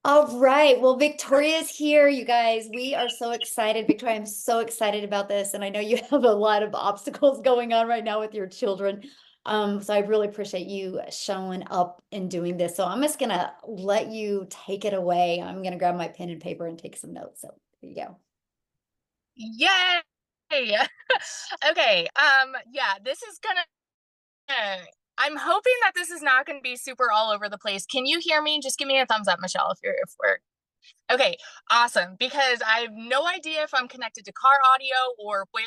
All right. Well, Victoria's here, you guys. We are so excited. Victoria, I'm so excited about this. And I know you have a lot of obstacles going on right now with your children. So I really appreciate you showing up and doing this. So I'm just gonna let you take it away. I'm gonna grab my pen and paper and take some notes. So here you go. Yay! Okay, yeah, this is gonna, I'm hoping that this is not gonna be super all over the place. Can you hear me? Just give me a thumbs up, Michelle, if we're okay, awesome. Because I have no idea if I'm connected to car audio or where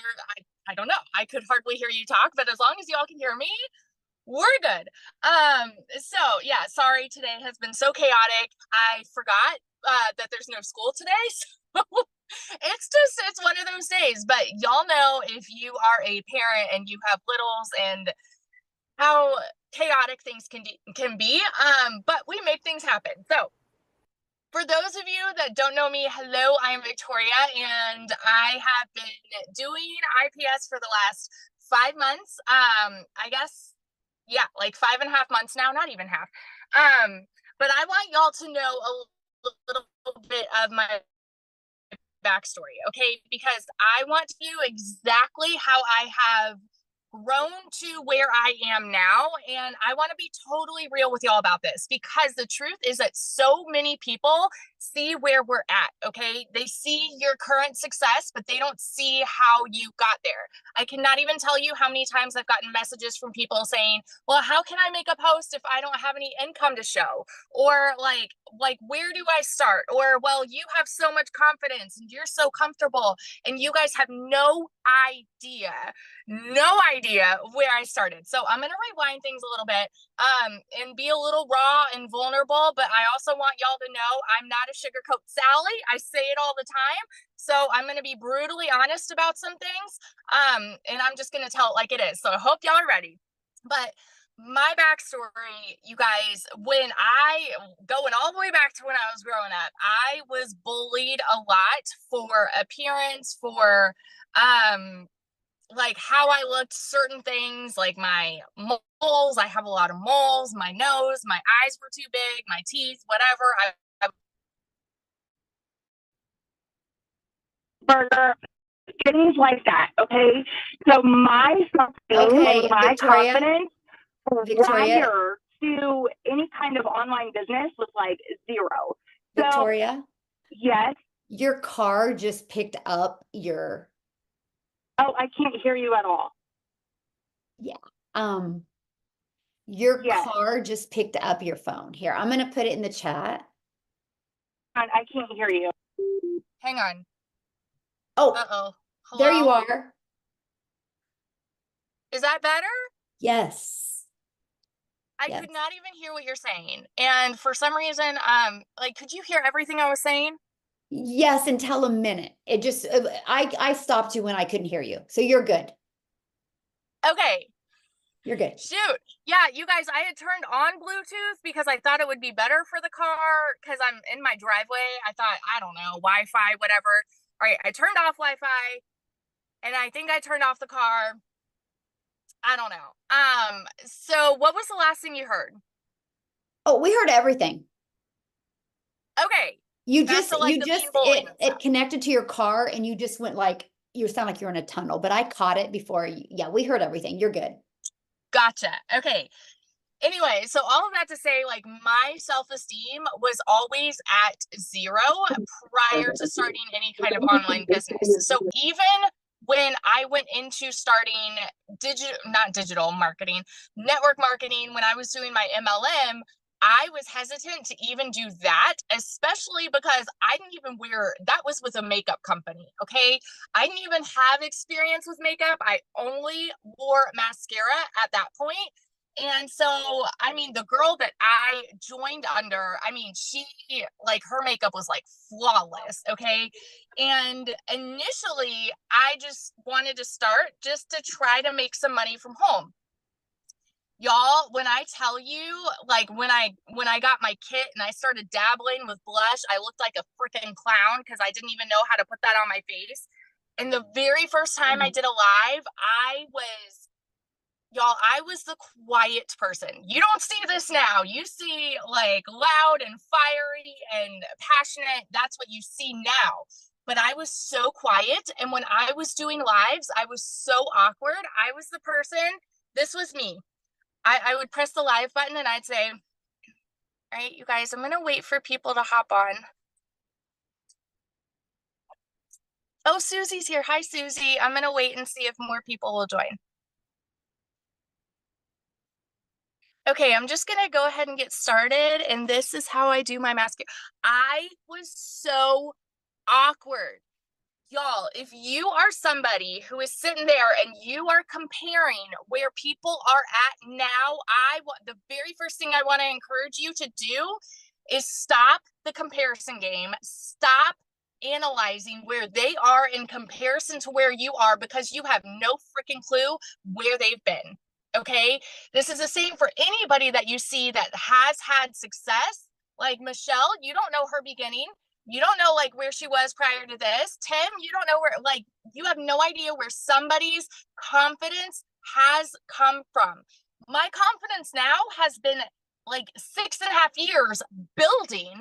I don't know. I could hardly hear you talk, but as long as y'all can hear me, we're good. So yeah, sorry, today has been so chaotic. I forgot that there's no school today. So it's one of those days. But y'all know if you are a parent and you have littles and how chaotic things can be. But we make things happen. So for those of you that don't know me, hello, I'm Victoria, and I have been doing IPS for the last 5 months. I guess, yeah, like 5.5 months now, not even half. But I want y'all to know a little bit of my backstory, okay? Because I want to do exactly how I have grown to where I am now. And I want to be totally real with y'all about this because the truth is that so many people see where we're at. Okay. They see your current success, but they don't see how you got there. I cannot even tell you how many times I've gotten messages from people saying, well, how can I make a post if I don't have any income to show? Or like, where do I start? Or, well, you have so much confidence and you're so comfortable and you guys have no idea where I started. So I'm going to rewind things a little bit and be a little raw and vulnerable. But I also want y'all to know I'm not a sugarcoat Sally. I say it all the time. So I'm going to be brutally honest about some things. And I'm just going to tell it like it is. So I hope y'all are ready. But my backstory, you guys, when I going all the way back to when I was growing up, I was bullied a lot for appearance, for like how I looked, certain things like my moles. I have a lot of moles, my nose, my eyes were too big, my teeth, whatever. Burger, things like that. Okay. So my self-esteem and Okay, my Victoria, confidence Victoria, prior to any kind of online business was like zero. So Victoria, yes. your car just picked up your, Oh, I can't hear you at all. yeah. Um, Your Yes. car just picked up your phone. Here, I'm gonna put it in the chat. I can't hear you. Hang on. Oh, Uh-oh. there you Hello? are. Is that better? Yes. I Yes. could not even hear what you're saying. And for some reason, like, could you hear everything I was saying? Yes, until a minute. It just I stopped you when I couldn't hear you. So you're good. Okay. You're good. Shoot. Yeah, you guys, I had turned on Bluetooth because I thought it would be better for the car because I'm in my driveway. I thought, I don't know, Wi-Fi, whatever. All right, I turned off Wi-Fi and I think I turned off the car. I don't know. So what was the last thing you heard? Oh, we heard everything. Okay. Back to like You the being just bullied and it stuff. connected to your car and you just went like you sound like you're in a tunnel, but I caught it before you, yeah, we heard everything. You're good. Gotcha. Okay. Anyway, so all of that to say, like, my self-esteem was always at zero prior to starting any kind of online business. So even when I went into starting not digital marketing, network marketing, when I was doing my MLM, I was hesitant to even do that, especially because I didn't even wear, that was with a makeup company. Okay. I didn't even have experience with makeup. I only wore mascara at that point. And so, I mean, the girl that I joined under, I mean, she, like, her makeup was like flawless. Okay. And initially, I just wanted to start just to try to make some money from home. Y'all, when I tell you, like, when I got my kit and I started dabbling with blush, I looked like a freaking clown because I didn't even know how to put that on my face. And the very first time I did a live, I was Y'all, I was the quiet person. You don't see this now. You see like loud and fiery and passionate. That's what you see now. But I was so quiet. And when I was doing lives, I was so awkward. I was the person, this was me. I would press the live button and I'd say, all right, you guys, I'm going to wait for people to hop on. Oh, Susie's here. Hi, Susie. I'm going to wait and see if more people will join. Okay, I'm just gonna go ahead and get started, and this is how I do my mask. I was so awkward. Y'all, if you are somebody who is sitting there and you are comparing where people are at now, the very first thing I want to encourage you to do is stop the comparison game. Stop analyzing where they are in comparison to where you are, because you have no freaking clue where they've been. Okay, this is the same for anybody that you see that has had success. Like Michelle, you don't know her beginning. You don't know like where she was prior to this. Tim, you don't know where, like, you have no idea where somebody's confidence has come from. My confidence now has been like 6.5 years building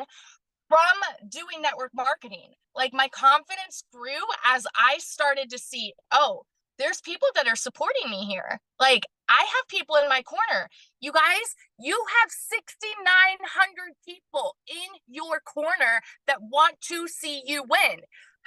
from doing network marketing. Like, my confidence grew as I started to see, oh, there's people that are supporting me here. Like, I have people in my corner. You guys, you have 6,900 people in your corner that want to see you win.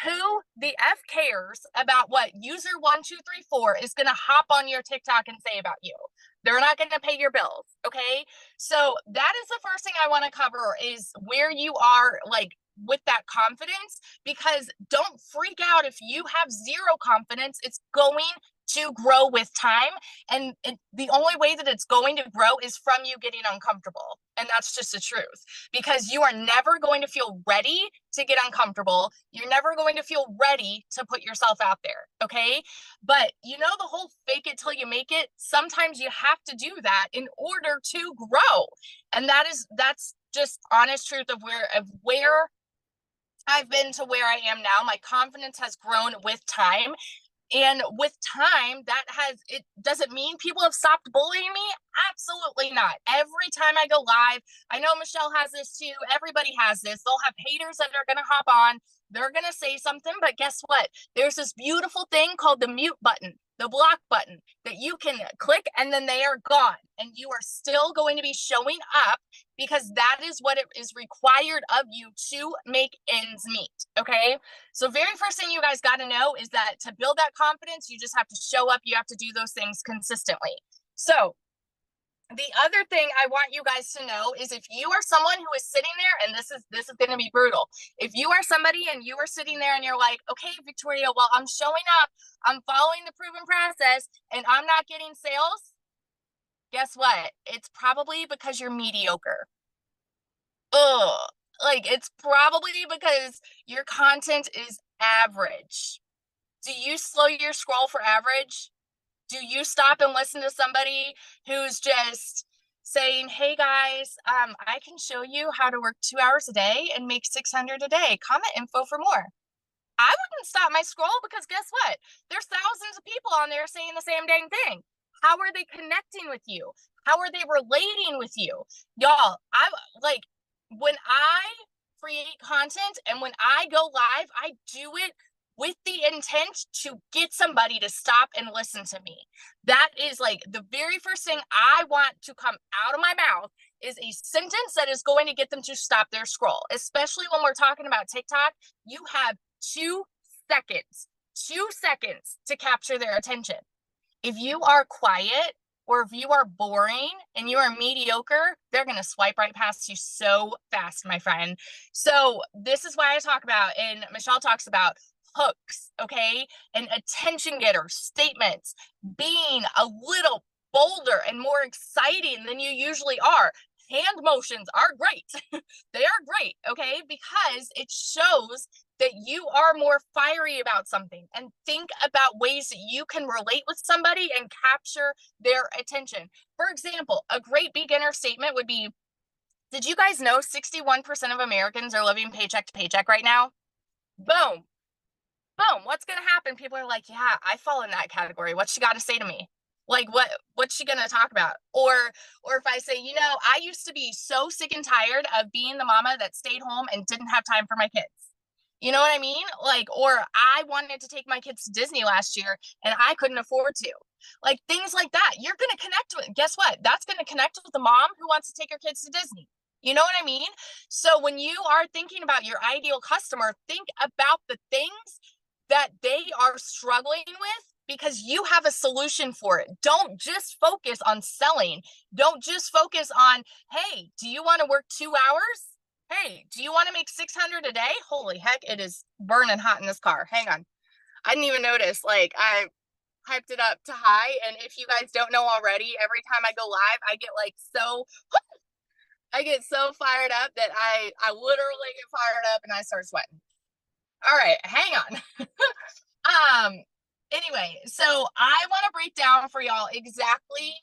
Who the F cares about what user1234 is going to hop on your TikTok and say about you? They're not going to pay your bills. Okay. So that is the first thing I want to cover, is where you are, like, with that confidence, because don't freak out if you have zero confidence. It's going to grow with time, and the only way that it's going to grow is from you getting uncomfortable. And that's just the truth, because you are never going to feel ready to get uncomfortable. You're never going to feel ready to put yourself out there. Okay, but you know, the whole fake it till you make it, sometimes you have to do that in order to grow. And that's just honest truth of where I've been to where I am now. My confidence has grown with time. And with time, it doesn't mean people have stopped bullying me. Absolutely not. Every time I go live, I know Michelle has this too. Everybody has this. They'll have haters that are going to hop on. They're going to say something, but guess what? There's this beautiful thing called the mute button, the block button, that you can click and then they are gone. And you are still going to be showing up, because that is what it is required of you to make ends meet. Okay. So very first thing you guys got to know is that to build that confidence, you just have to show up. You have to do those things consistently. So the other thing I want you guys to know is, if you are someone who is sitting there, and this is going to be brutal. If you are somebody and you are sitting there and you're like, okay, Victoria, well, I'm showing up, I'm following the proven process, and I'm not getting sales, guess what? It's probably because you're mediocre. Ugh. Like, it's probably because your content is average. Do you slow your scroll for average? Do you stop and listen to somebody who's just saying, hey guys, I can show you how to work 2 hours a day and make 600 a day. Comment info for more. I wouldn't stop my scroll, because guess what? There's thousands of people on there saying the same dang thing. How are they connecting with you? How are they relating with you? Y'all, I like, when I create content and when I go live, I do it with the intent to get somebody to stop and listen to me. That is like the very first thing I want to come out of my mouth, is a sentence that is going to get them to stop their scroll. Especially when we're talking about TikTok, you have 2 seconds, 2 seconds to capture their attention. If you are quiet, or if you are boring and you are mediocre, they're going to swipe right past you so fast, my friend. So this is why I talk about, and Michelle talks about, hooks, okay? And attention getter statements, being a little bolder and more exciting than you usually are. Hand motions are great. They are great, okay? Because it shows that you are more fiery about something, and think about ways that you can relate with somebody and capture their attention. For example, a great beginner statement would be, did you guys know 61% of Americans are living paycheck to paycheck right now? Boom. Boom. What's going to happen? People are like, yeah, I fall in that category. What you got to say to me? Like what's she gonna talk about? Or if I say, I used to be so sick and tired of being the mama that stayed home and didn't have time for my kids. You know what I mean? Like, or I wanted to take my kids to Disney last year and I couldn't afford to. Like things like that. You're gonna connect with, guess what? That's gonna connect with the mom who wants to take her kids to Disney. You know what I mean? So when you are thinking about your ideal customer, think about the things that they are struggling with because you have a solution for it. Don't just focus on selling. Don't just focus on, hey, do you want to work 2 hours? Hey, do you want to make 600 a day? Holy heck, it is burning hot in this car. Hang on. I didn't even notice. Like, I hyped it up to high. And if you guys don't know already, every time I go live, I get so fired up that I literally get fired up and I start sweating. All right, hang on. Um, anyway, so I want to break down for y'all exactly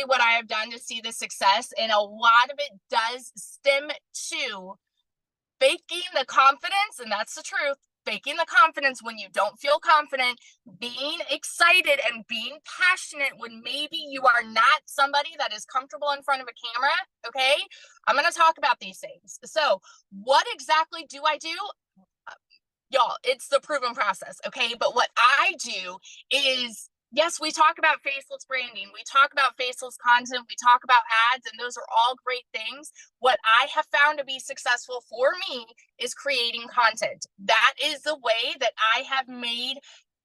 what I have done to see the success. And a lot of it does stem to faking the confidence, and that's the truth. Faking the confidence when you don't feel confident, being excited and being passionate when maybe you are not somebody that is comfortable in front of a camera. Okay, I'm going to talk about these things. So, what exactly do I do? Y'all, it's the proven process, okay? But what I do is, yes, we talk about faceless branding, we talk about faceless content, we talk about ads, and those are all great things. What I have found to be successful for me is creating content. That is the way that I have made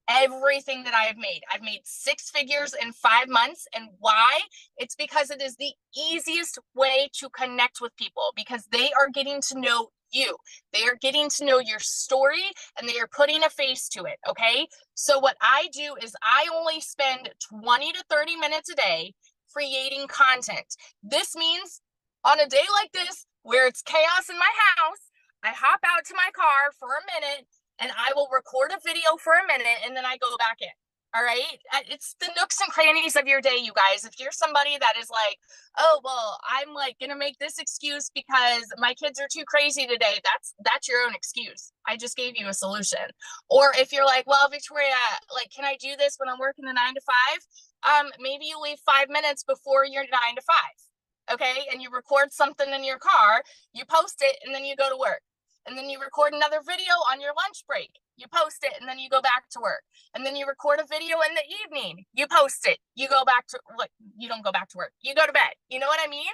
everything that I have made. I've made 6 figures in 5 months. And why? It's because it is the easiest way to connect with people because they are getting to know you. They are getting to know your story and they are putting a face to it. Okay. So what I do is I only spend 20 to 30 minutes a day creating content. This means on a day like this, where it's chaos in my house, I hop out to my car for a minute and I will record a video for a minute and then I go back in. All right. It's the nooks and crannies of your day, you guys. If you're somebody that is like, oh, well, I'm like going to make this excuse because my kids are too crazy today. That's your own excuse. I just gave you a solution. Or if you're like, well, Victoria, like, can I do this when I'm working a 9 to 5? Maybe you leave 5 minutes before your 9 to 5. Okay. And you record something in your car, you post it, and then you go to work. And then you record another video on your lunch break. You post it, and then you go back to work. And then you record a video in the evening. You post it. You go back to, like, you don't go back to work. You go to bed. You know what I mean?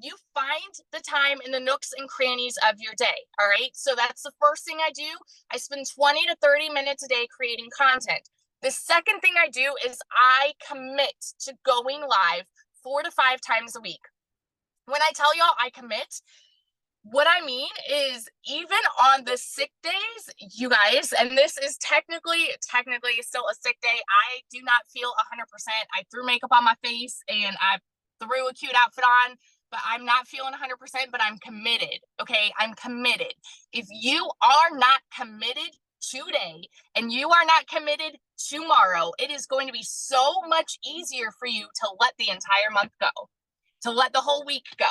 You find the time in the nooks and crannies of your day. All right. So that's the first thing I do. I spend 20 to 30 minutes a day creating content. The second thing I do is I commit to going live 4 to 5 times a week. When I tell y'all I commit, what I mean is even on the sick days, you guys, and this is technically still a sick day. I do not feel 100%. I threw makeup on my face and I threw a cute outfit on, but I'm not feeling 100%, but I'm committed. Okay. I'm committed. If you are not committed today and you are not committed tomorrow, it is going to be so much easier for you to let the entire month go, to let the whole week go.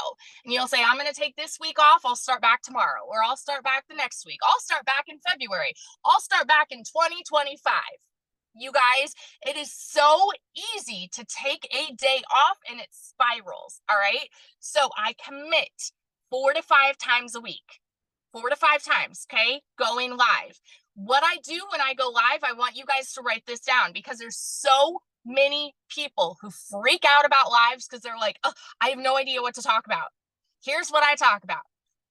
And you'll say, I'm going to take this week off. I'll start back tomorrow, or I'll start back the next week. I'll start back in February. I'll start back in 2025. You guys, it is so easy to take a day off and it spirals. All right. So I commit 4 to 5 times a week, 4 to 5 times. Okay. Going live. What I do when I go live, I want you guys to write this down because there's so many people who freak out about lives because they're like, oh, I have no idea what to talk about. Here's what I talk about.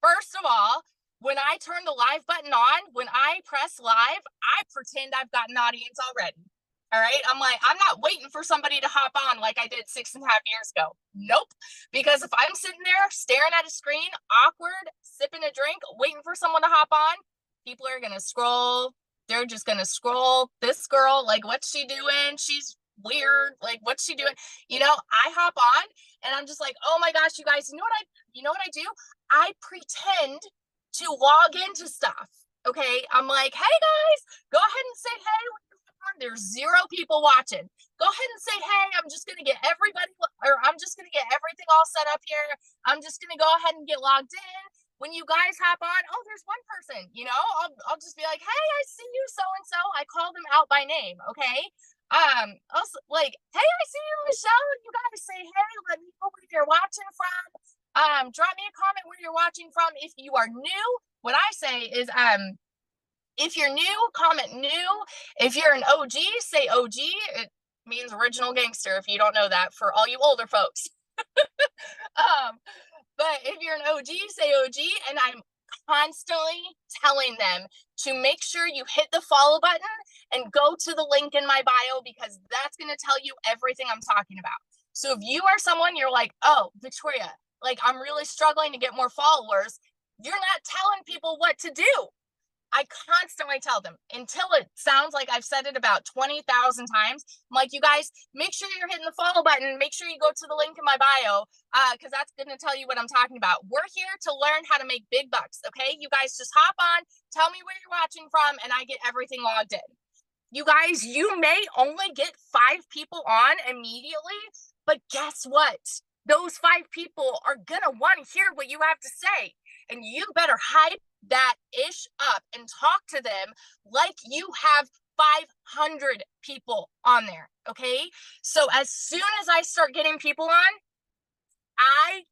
First of all, when I turn the live button on, when I press live, I pretend I've got an audience already. All right. I'm like, I'm not waiting for somebody to hop on like I did 6.5 years ago. Nope. Because if I'm sitting there staring at a screen, awkward, sipping a drink, waiting for someone to hop on, people are going to scroll. They're just going to scroll. This girl, like, what's she doing? She's weird. Like, what's she doing? I hop on and I'm just like, oh my gosh, you guys, you know what I do? I pretend to log into stuff. Okay. I'm like, hey guys, go ahead and say, hey, there's 0 people watching. Go ahead and say, hey, I'm just going to get everybody, or I'm just going to get everything all set up here. I'm just going to go ahead and get logged in. When you guys hop on, oh, there's one person, I'll just be like, hey, I see you, so-and-so. I call them out by name. Okay. Also, like, hey, I see you on the show. You guys say, hey, let me know where you're watching from. Drop me a comment where you're watching from. If you are new, what I say is, if you're new, comment new. If you're an OG, say OG. It means original gangster, if you don't know that, for all you older folks. um, but if you're an OG, say OG. And I'm constantly telling them to make sure you hit the follow button and go to the link in my bio, because that's going to tell you everything I'm talking about. So if you are someone, you're like, oh, Victoria, like, I'm really struggling to get more followers, you're not telling people what to do. I constantly tell them, until it sounds like I've said it about 20,000 times. I'm like, you guys, make sure you're hitting the follow button. Make sure you go to the link in my bio, because that's going to tell you what I'm talking about. We're here to learn how to make big bucks, okay? You guys just hop on, tell me where you're watching from, and I get everything logged in. You guys, you may only get 5 people on immediately, but guess what? Those 5 people are going to want to hear what you have to say. And you better hype that ish up and talk to them like you have 500 people on there. Okay. So as soon as I start getting people on, I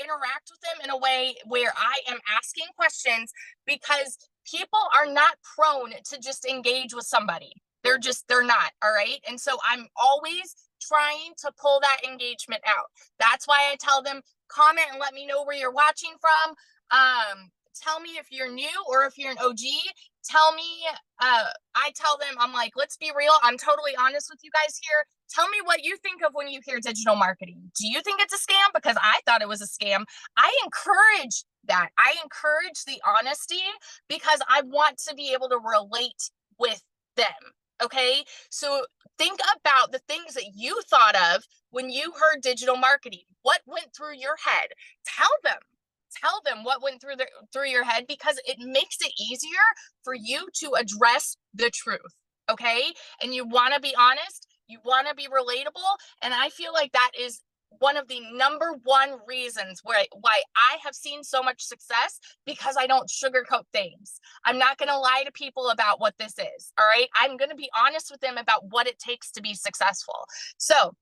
interact with them in a way where I am asking questions, because people are not prone to just engage with somebody. They're not. All right. And so I'm always trying to pull that engagement out. That's why I tell them, comment and let me know where you're watching from. Tell me if you're new, or if you're an OG. Tell me, I tell them, I'm like, let's be real. I'm totally honest with you guys here. Tell me what you think of when you hear digital marketing. Do you think it's a scam? Because I thought it was a scam. I encourage that. I encourage the honesty, because I want to be able to relate with them. Okay. So think about the things that you thought of when you heard digital marketing. What went through your head? Tell them what went through your head, because it makes it easier for you to address the truth. Okay. And you want to be honest, you want to be relatable. And I feel like that is one of the number one reasons why I have seen so much success, because I don't sugarcoat things. I'm not going to lie to people about what this is. All right. I'm going to be honest with them about what it takes to be successful. So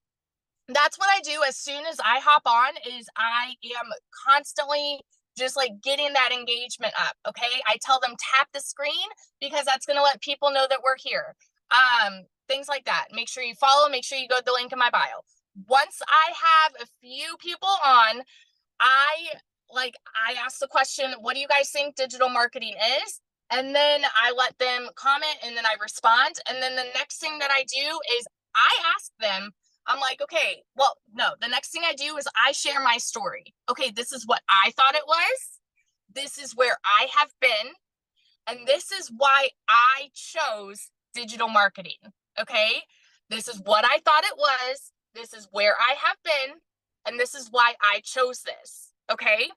that's what I do as soon as I hop on, is I am constantly just like getting that engagement up. Okay. I tell them tap the screen, because that's going to let people know that we're here. Things like that. Make sure you follow, make sure you go to the link in my bio. Once I have a few people on, I ask the question, what do you guys think digital marketing is? And then I let them comment, and then I respond. And then the next thing that I do is I ask them, I'm like, okay, well, no, the next thing I do is I share my story. Okay, this is what I thought it was. This is where I have been. And this is why I chose digital marketing. Okay, this is what I thought it was. This is where I have been. And this is why I chose this. Okay.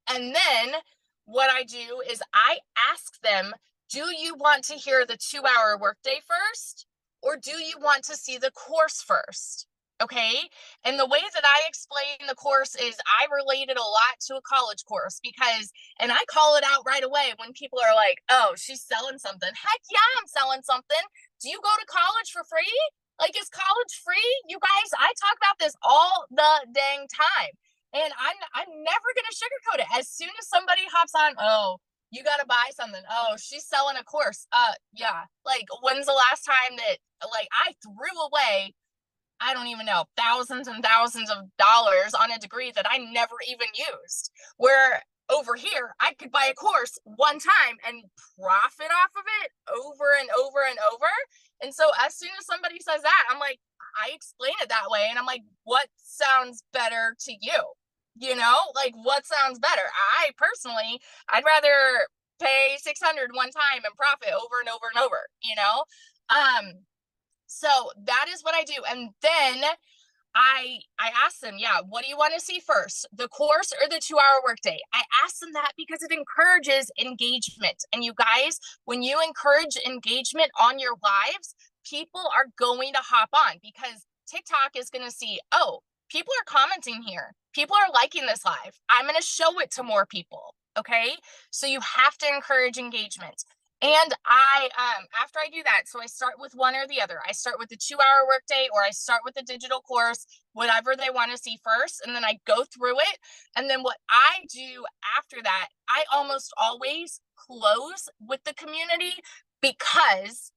And then what I do is I ask them, do you want to hear the 2-hour workday first? Or do you want to see the course first? Okay. And the way that I explain the course is I relate it a lot to a college course, because, and I call it out right away when people are like, oh, she's selling something. Heck yeah, I'm selling something. Do you go to college for free? Like, is college free? You guys, I talk about this all the dang time. And I'm never going to sugarcoat it. As soon as somebody hops on, oh, you got to buy something. Oh, she's selling a course. Yeah. Like, when's the last time that, like, I threw away, I don't even know, thousands and thousands of dollars on a degree that I never even used? Where over here, I could buy a course one time and profit off of it over and over and over. And so as soon as somebody says that, I'm like, I explain it that way. And I'm like, what sounds better to you? You know, like, what sounds better? I personally, I'd rather pay 600 one time and profit over and over and over, you know? So that is what I do. And then I ask them, yeah, what do you want to see first? The course or the 2-hour workday? I ask them that because it encourages engagement. And you guys, when you encourage engagement on your lives, people are going to hop on, because TikTok is going to see, oh, people are commenting here. People are liking this live. I'm going to show it to more people. Okay. So you have to encourage engagement. And after I do that, so I start with one or the other. I start with the 2 hour workday, or I start with the digital course, whatever they want to see first. And then I go through it. And then what I do after that, I almost always close with the community, because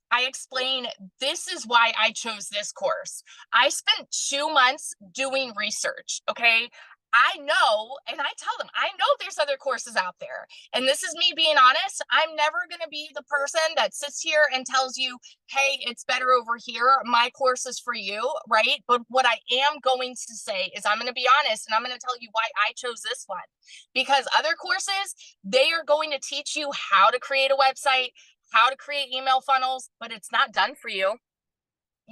I explain, this is why I chose this course. I spent 2 months doing research. Okay. I know, and I tell them, I know there's other courses out there. And this is me being honest. I'm never going to be the person that sits here and tells you, hey, it's better over here. My course is for you, right? But what I am going to say is, I'm going to be honest, and I'm going to tell you why I chose this one. Because other courses, they are going to teach you how to create a website, how to create email funnels, but it's not done for you.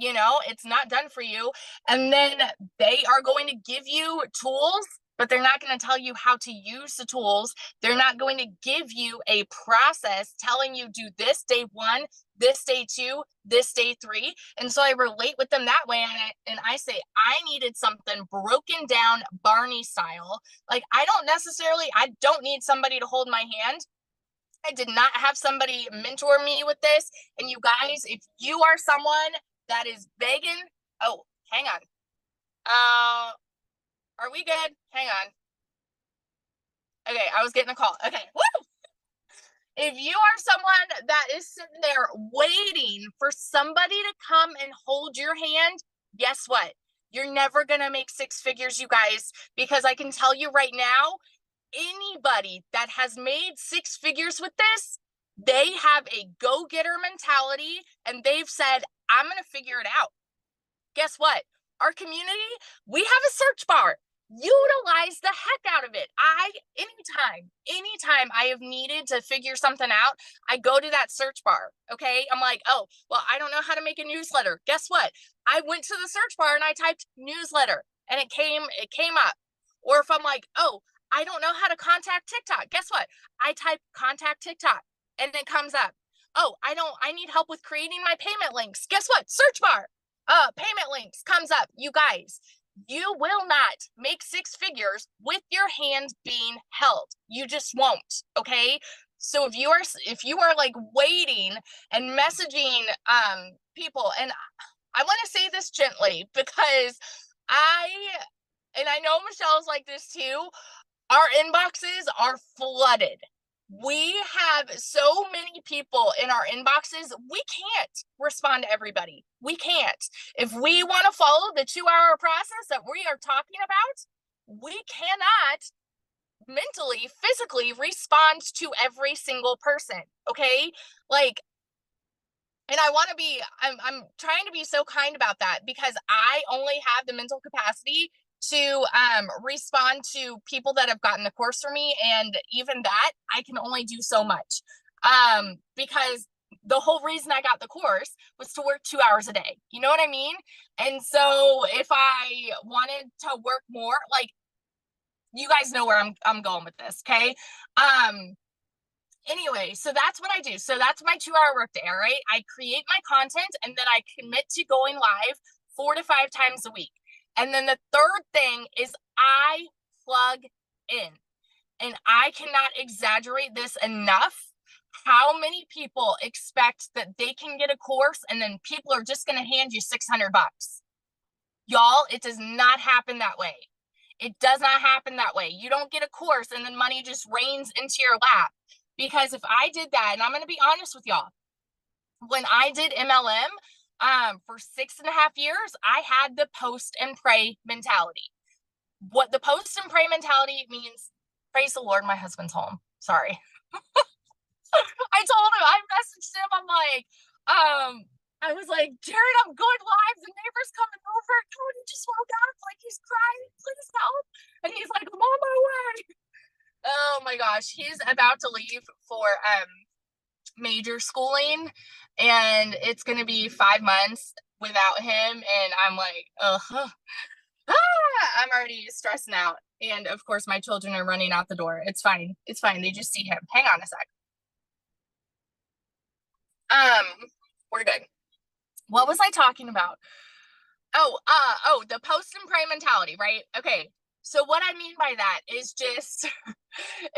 It's not done for you. And then they are going to give you tools, but they're not going to tell you how to use the tools. They're not going to give you a process telling you, do this day 1, this day 2, this day 3. And so I relate with them that way. And I say, I needed something broken down Barney style. Like, I don't need somebody to hold my hand. I did not have somebody mentor me with this. And you guys, if you are someone that is begging, oh, hang on. Are we good? Hang on. Okay, I was getting a call. Okay, woo! If you are someone that is sitting there waiting for somebody to come and hold your hand, guess what? You're never going to make 6 figures, you guys, because I can tell you right now, anybody that has made 6 figures with this, they have a go-getter mentality, and they've said, I'm going to figure it out. Guess what? Our community, we have a search bar. Utilize the heck out of it. Anytime I have needed to figure something out, I go to that search bar. Okay. I'm like, oh, well, I don't know how to make a newsletter. Guess what? I went to the search bar and I typed newsletter, and it came up. Or if I'm like, oh, I don't know how to contact TikTok. Guess what? I type contact TikTok and it comes up. Oh, I need help with creating my payment links. Guess what? Search bar. Payment links comes up. You guys, you will not make 6 figures with your hand being held. You just won't. Okay. So if you are like waiting and messaging people, and I want to say this gently, because I know Michelle's like this too, our inboxes are flooded. We have so many people in our inboxes, we can't respond to everybody. We can't. If we want to follow the 2-hour process that we are talking about, we cannot mentally, physically respond to every single person. Okay. Like, and I'm trying to be so kind about that, because I only have the mental capacity to respond to people that have gotten the course from me. And even that, I can only do so much, because the whole reason I got the course was to work 2 hours a day. You know what I mean? And so if I wanted to work more, like, you guys know where I'm going with this. Okay. Anyway, so that's what I do. So that's my 2-hour workday, all right? I create my content, and then I commit to going live 4 to 5 times a week. And then the third thing is I plug in. And I cannot exaggerate this enough. How many people expect that they can get a course and then people are just going to hand you $600? Y'all, it does not happen that way. It does not happen that way. You don't get a course and then money just rains into your lap. Because if I did that, and I'm going to be honest with y'all, when I did MLM for 6.5 years, I had the post and pray mentality. What the post and pray mentality means, praise the Lord, my husband's home. Sorry. I messaged him, I was like, Jared, I'm going live. The neighbor's coming over. Cody just woke up. Like, he's crying. Please help. And he's like, I'm on my way. Oh my gosh, he's about to leave for major schooling, and it's gonna be 5 months without him, and I'm like, I'm already stressing out. And of course, my children are running out the door. It's fine. It's fine. They just see him. Hang on a sec. We're good. What was I talking about? The post and pray mentality, right? Okay. So what I mean by that is just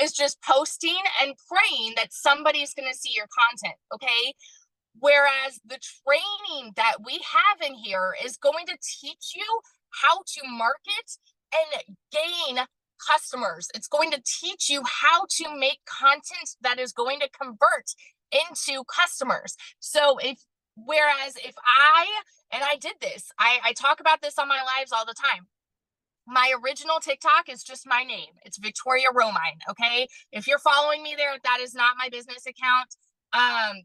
is just posting and praying that somebody's going to see your content. Okay. Whereas the training that we have in here is going to teach you how to market and gain customers. It's going to teach you how to make content that is going to convert into customers. So whereas if and I did this, I talk about this on my lives all the time. My original TikTok is just my name. It's Victoria Romine. Okay. If you're following me there, that is not my business account.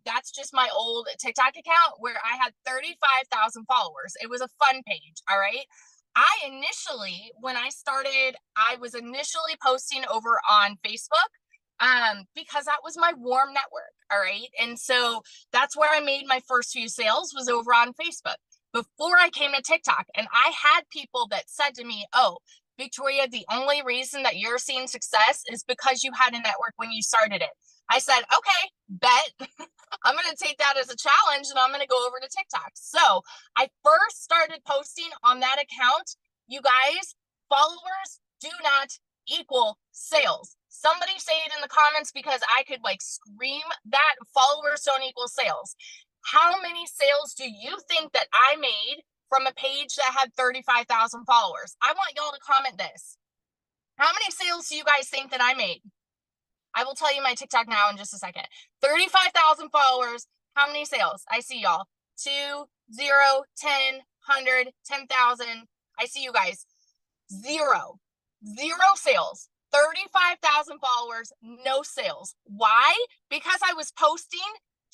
That's just my old TikTok account where I had 35,000 followers. It was a fun page. All right. When I started, I was initially posting over on Facebook because that was my warm network. All right. And so that's where I made my first few sales, was over on Facebook before I came to TikTok. And I had people that said to me, "Oh, Victoria, the only reason that you're seeing success is because you had a network when you started it." I said, "Okay, bet." I'm going to take that as a challenge and I'm going to go over to TikTok. So I first started posting on that account. You guys, followers do not equal sales. Somebody say it in the comments, because I could like scream that followers don't equal sales. How many sales do you think that I made from a page that had 35,000 followers? I want y'all to comment this. How many sales do you guys think that I made? I will tell you my TikTok now in just a second. 35,000 followers. How many sales? I see y'all. 2, 0, 10, 100, 10,000. I see you guys. 0. 0 sales. 35,000 followers, no sales. Why? Because I was posting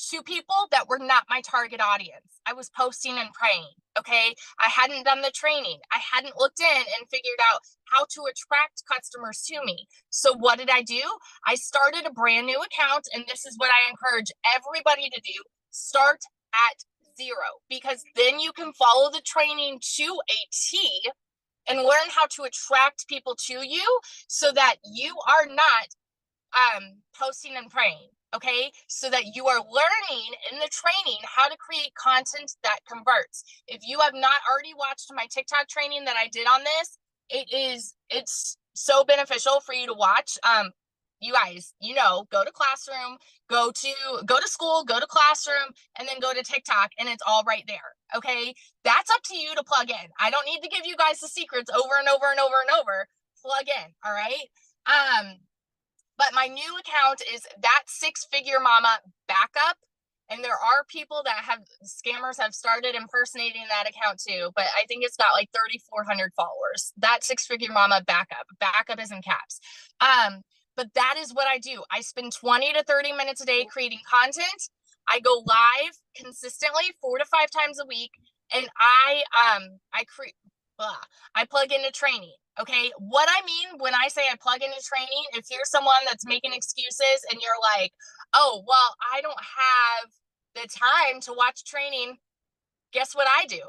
to people that were not my target audience. I was posting and praying. Okay. I hadn't done the training. I hadn't looked in and figured out how to attract customers to me. So what did I do? I started a brand new account, and this is what I encourage everybody to do. Start at 0, because then you can follow the training to a T and learn how to attract people to you so that you are not posting and praying. Okay, so that you are learning in the training how to create content that converts. If you have not already watched my TikTok training that I did on this, it's so beneficial for you to watch. You guys, go to classroom, go to school, go to classroom, and then go to TikTok, and it's all right there. Okay, that's up to you to plug in. I don't need to give you guys the secrets over and over and over and over. Plug in. All right. But my new account is That Six Figure Mama Backup. And there are people that scammers have started impersonating that account too. But I think it's got like 3,400 followers. That Six Figure Mama Backup. Backup is in caps. But that is what I do. I spend 20 to 30 minutes a day creating content. I go live consistently 4 to 5 times a week. And I plug into training. Okay. What I mean when I say I plug into training, if you're someone that's making excuses and you're like, "Oh, well, I don't have the time to watch training," guess what I do?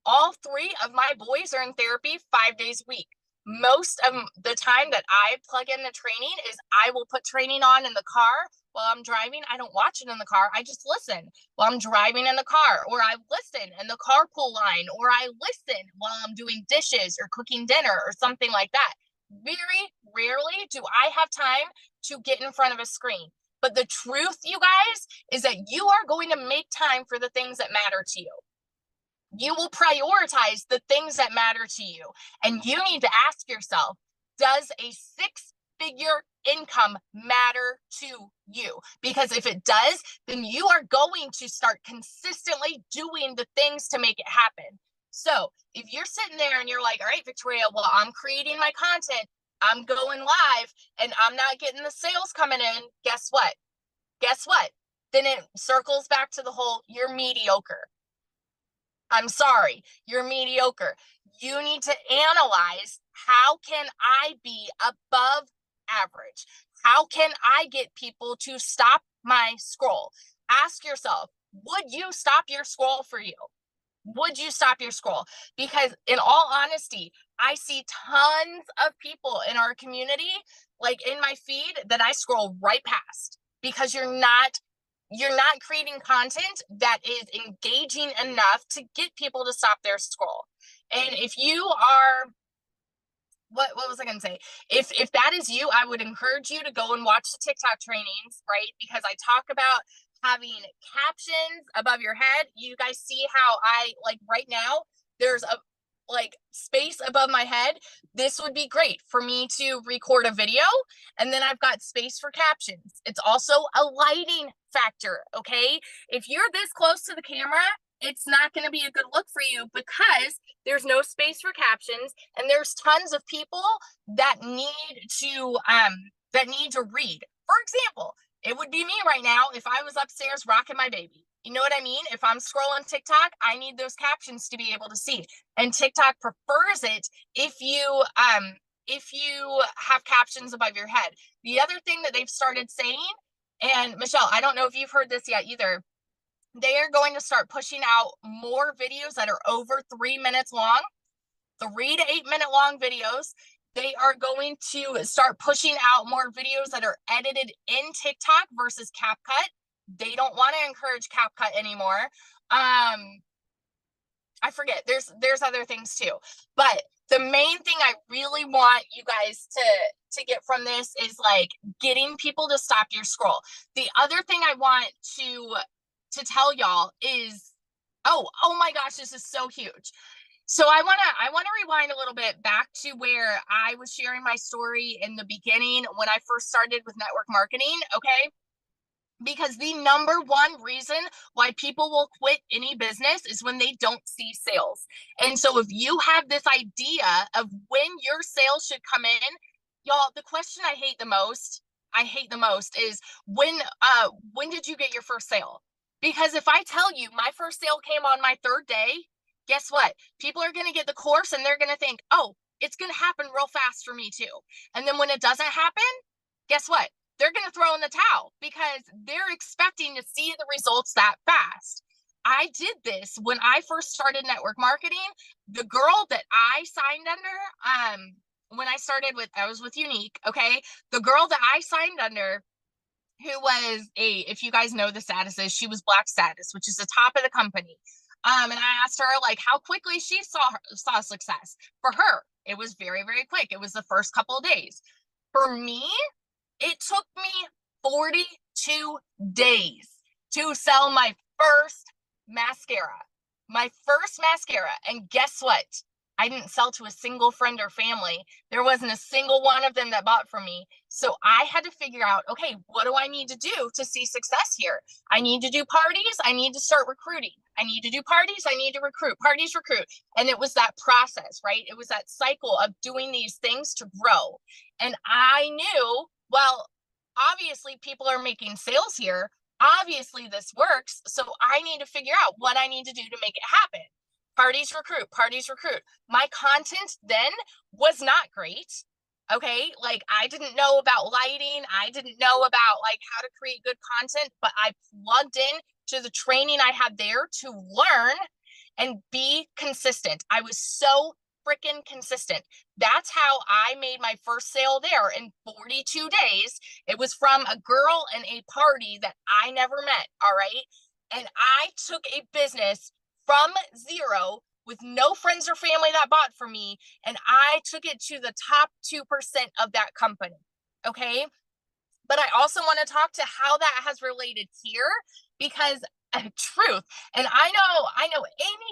All 3 of my boys are in therapy 5 days a week. Most of the time that I plug in the training is I will put training on in the car while I'm driving. I don't watch it in the car. I just listen while I'm driving in the car, or I listen in the carpool line, or I listen while I'm doing dishes or cooking dinner or something like that. Very rarely do I have time to get in front of a screen. But the truth, you guys, is that you are going to make time for the things that matter to you. You will prioritize the things that matter to you. And you need to ask yourself, does a 6-figure income matter to you? Because if it does, then you are going to start consistently doing the things to make it happen. So if you're sitting there and you're like, "All right, Victoria, well, I'm creating my content, I'm going live, and I'm not getting the sales coming in," guess what? Guess what? Then it circles back to the whole, you're mediocre. I'm sorry, you're mediocre. You need to analyze, how can I be above average? How can I get people to stop my scroll? Ask yourself, would you stop your scroll for you? Would you stop your scroll? Because in all honesty, I see tons of people in our community, like in my feed, that I scroll right past because you're not creating content that is engaging enough to get people to stop their scroll. And if you are what was I gonna say? If that is you, I would encourage you to go and watch the TikTok trainings, right? Because I talk about having captions above your head. You guys see how I like right now there's a like space above my head. This would be great for me to record a video, and then I've got space for captions. It's also a lighting factor, okay? If you're this close to the camera, it's not going to be a good look for you because there's no space for captions, and there's tons of people that need to read. For example, it would be me right now if I was upstairs rocking my baby. You know what I mean? If I'm scrolling TikTok, I need those captions to be able to see. And TikTok prefers it if you have captions above your head. The other thing that they've started saying, and Michelle, I don't know if you've heard this yet either, they are going to start pushing out more videos that are over 3 minutes long, 3 to 8 minute long videos. They are going to start pushing out more videos that are edited in TikTok versus CapCut. They don't want to encourage CapCut anymore. I forget. There's other things too. But the main thing I really want you guys to get from this is like getting people to stop your scroll. The other thing I want to tell y'all is, oh my gosh, this is so huge. So I want to rewind a little bit back to where I was sharing my story in the beginning when I first started with network marketing, okay? Because the number one reason why people will quit any business is when they don't see sales. And so if you have this idea of when your sales should come in, y'all, the question I hate the most is when did you get your first sale? Because if I tell you my first sale came on my third day, guess what? People are going to get the course and they're going to think, "Oh, it's going to happen real fast for me too." And then when it doesn't happen, guess what? They're going to throw in the towel because they're expecting to see the results that fast. I did this when I first started network marketing. The girl that I signed under, when I was with Unique, okay? The girl that I signed under, who was if you guys know the statuses, she was Black status, which is the top of the company. And I asked her like how quickly she saw success. For her, it was very, very quick. It was the first couple of days. For me, it took me 42 days to sell my first mascara. My first mascara. And guess what? I didn't sell to a single friend or family. There wasn't a single one of them that bought from me. So I had to figure out, okay, what do I need to do to see success here? I need to do parties. I need to start recruiting. I need to do parties. I need to recruit. Parties, recruit. And it was that process, right? It was that cycle of doing these things to grow. And I knew, well, obviously people are making sales here. Obviously this works. So I need to figure out what I need to do to make it happen. Parties, recruit, parties, recruit. My content then was not great. Okay. Like I didn't know about lighting. I didn't know about like how to create good content, but I plugged in to the training I had there to learn and be consistent. I was so freaking consistent. That's how I made my first sale there in 42 days. It was from a girl in a party that I never met. All right. And I took a business from zero with no friends or family that bought from me. And I took it to the top 2% of that company. Okay. But I also want to talk to how that has related here because truth. And I know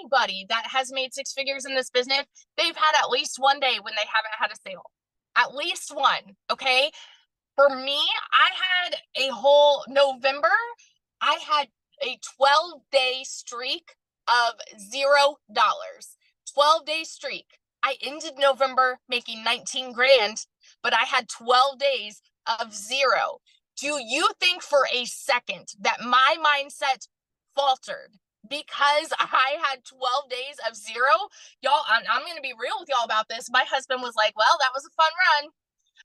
anybody that has made six figures in this business, they've had at least one day when they haven't had a sale. At least one. Okay. For me, I had a whole November, I had a 12-day streak of $0. 12-day streak. I ended November making 19 grand, but I had 12 days of zero. Do you think for a second that my mindset faltered because I had 12 days of zero? Y'all, I'm going to be real with y'all about this. My husband was like, well, that was a fun run.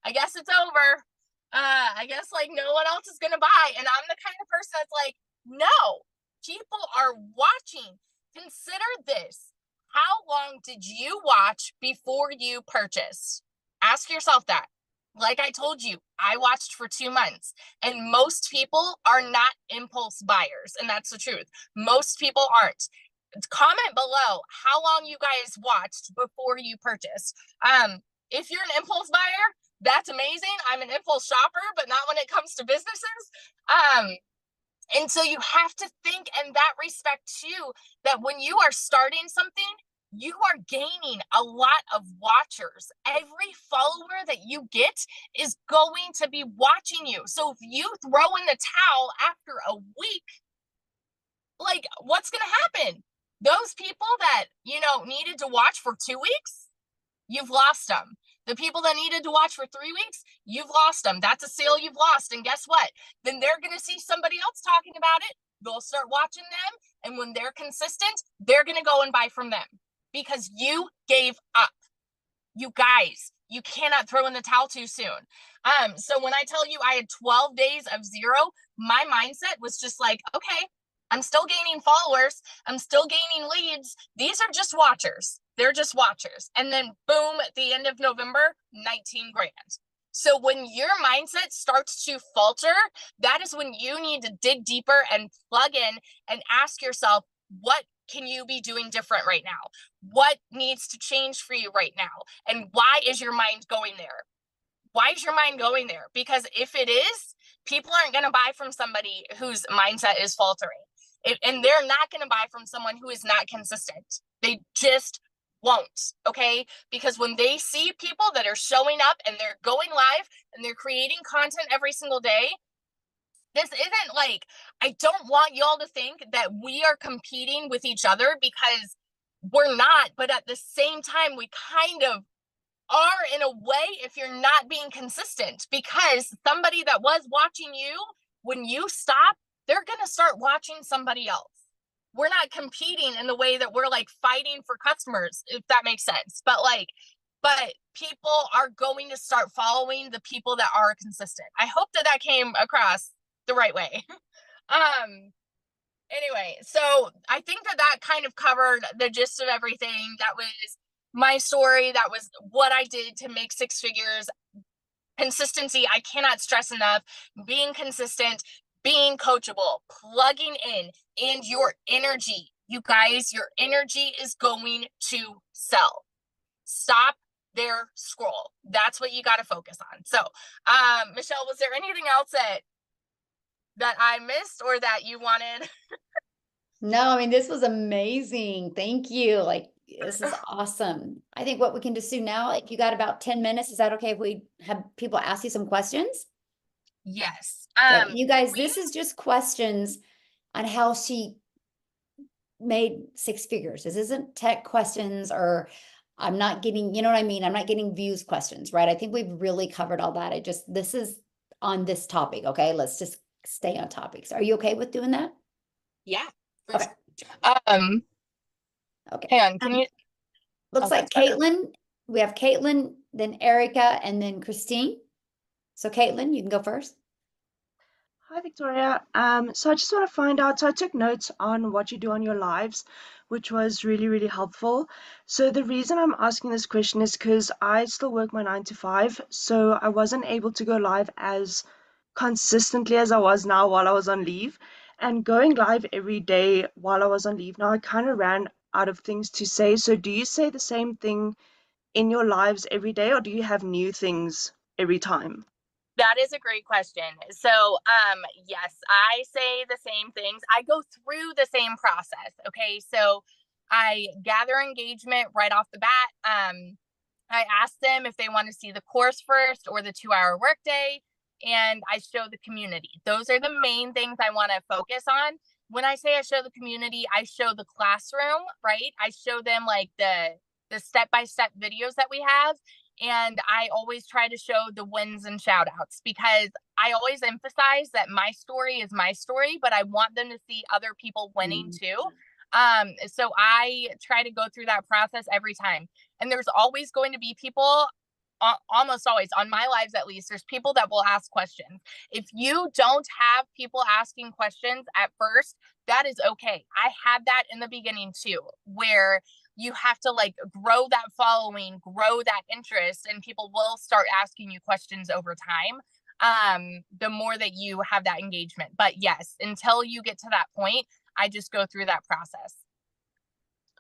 I guess it's over. I guess like no one else is going to buy. And I'm the kind of person that's like, no, people are watching. Consider this. How long did you watch before you purchased? Ask yourself that. Like I told you, I watched for 2 months, and most people are not impulse buyers. And that's the truth. Most people aren't. Comment below how long you guys watched before you purchased. If you're an impulse buyer, that's amazing. I'm an impulse shopper, but not when it comes to businesses. Um, and so you have to think in that respect too, that when you are starting something, you are gaining a lot of watchers. Every follower that you get is going to be watching you. So if you throw in the towel after a week, like what's going to happen? Those people that, needed to watch for 2 weeks, you've lost them. The people that needed to watch for 3 weeks, you've lost them. That's a sale you've lost. And guess what? Then they're going to see somebody else talking about it. They'll start watching them. And when they're consistent, they're going to go and buy from them because you gave up. You guys, you cannot throw in the towel too soon. So when I tell you I had 12 days of zero, my mindset was just like, okay, I'm still gaining followers. I'm still gaining leads. These are just watchers. They're just watchers. And then boom, at the end of November, 19 grand. So when your mindset starts to falter, that is when you need to dig deeper and plug in and ask yourself, what can you be doing different right now? What needs to change for you right now? And why is your mind going there? Why is your mind going there? Because if it is, people aren't going to buy from somebody whose mindset is faltering. And they're not going to buy from someone who is not consistent. They just won't, okay? Because when they see people that are showing up and they're going live and they're creating content every single day, this isn't like, I don't want y'all to think that we are competing with each other, because we're not. But at the same time, we kind of are in a way if you're not being consistent, because somebody that was watching you, when you stop, they're going to start watching somebody else. We're not competing in the way that we're like fighting for customers, if that makes sense. But people are going to start following the people that are consistent. I hope that that came across the right way. Anyway, so I think that that kind of covered the gist of everything. That was my story. That was what I did to make 6 figures. Consistency, I cannot stress enough. Being consistent, being coachable, plugging in, and your energy. You guys, your energy is going to sell. Stop their scroll. That's what you got to focus on. So, Michelle, was there anything else that I missed or that you wanted? No, I mean, this was amazing. Thank you. Like, this is awesome. I think what we can just do now, like, you got about 10 minutes. Is that okay if we have people ask you some questions? Yes. Okay, you guys, this is just questions on how she made 6 figures. This isn't tech questions, or I'm not getting, you know what I mean? I'm not getting views questions, right? I think we've really covered all that. This is on this topic. Okay. Let's just stay on topics. Are you okay with doing that? Yeah. Okay. Um, Okay. Hang on. Can you? Looks Oh, like that's better. Caitlin. We have Caitlin, then Erica, and then Christine. So Caitlin, you can go first. Hi, Victoria. So I just want to find out. So I took notes on what you do on your lives, which was really, really helpful. So the reason I'm asking this question is because I still work my 9 to 5, so I wasn't able to go live as consistently as I was now while I was on leave. And going live every day while I was on leave, now I kind of ran out of things to say. So do you say the same thing in your lives every day, or do you have new things every time? That is a great question. So, yes, I say the same things. I go through the same process. Okay. So I gather engagement right off the bat. I ask them if they want to see the course first or the 2 hour workday, and I show the community. Those are the main things I want to focus on. When I say I show the community, I show the classroom, right? I show them like the step-by-step videos that we have. And I always try to show the wins and shout outs, because I always emphasize that my story is my story, but I want them to see other people winning too. So I try to go through that process every time. And there's always going to be people, almost always on my lives at least, there's people that will ask questions. If you don't have people asking questions at first, that is okay. I had that in the beginning too, where you have to like grow that following, grow that interest, and people will start asking you questions over time. The more that you have that engagement. But yes, until you get to that point, I just go through that process.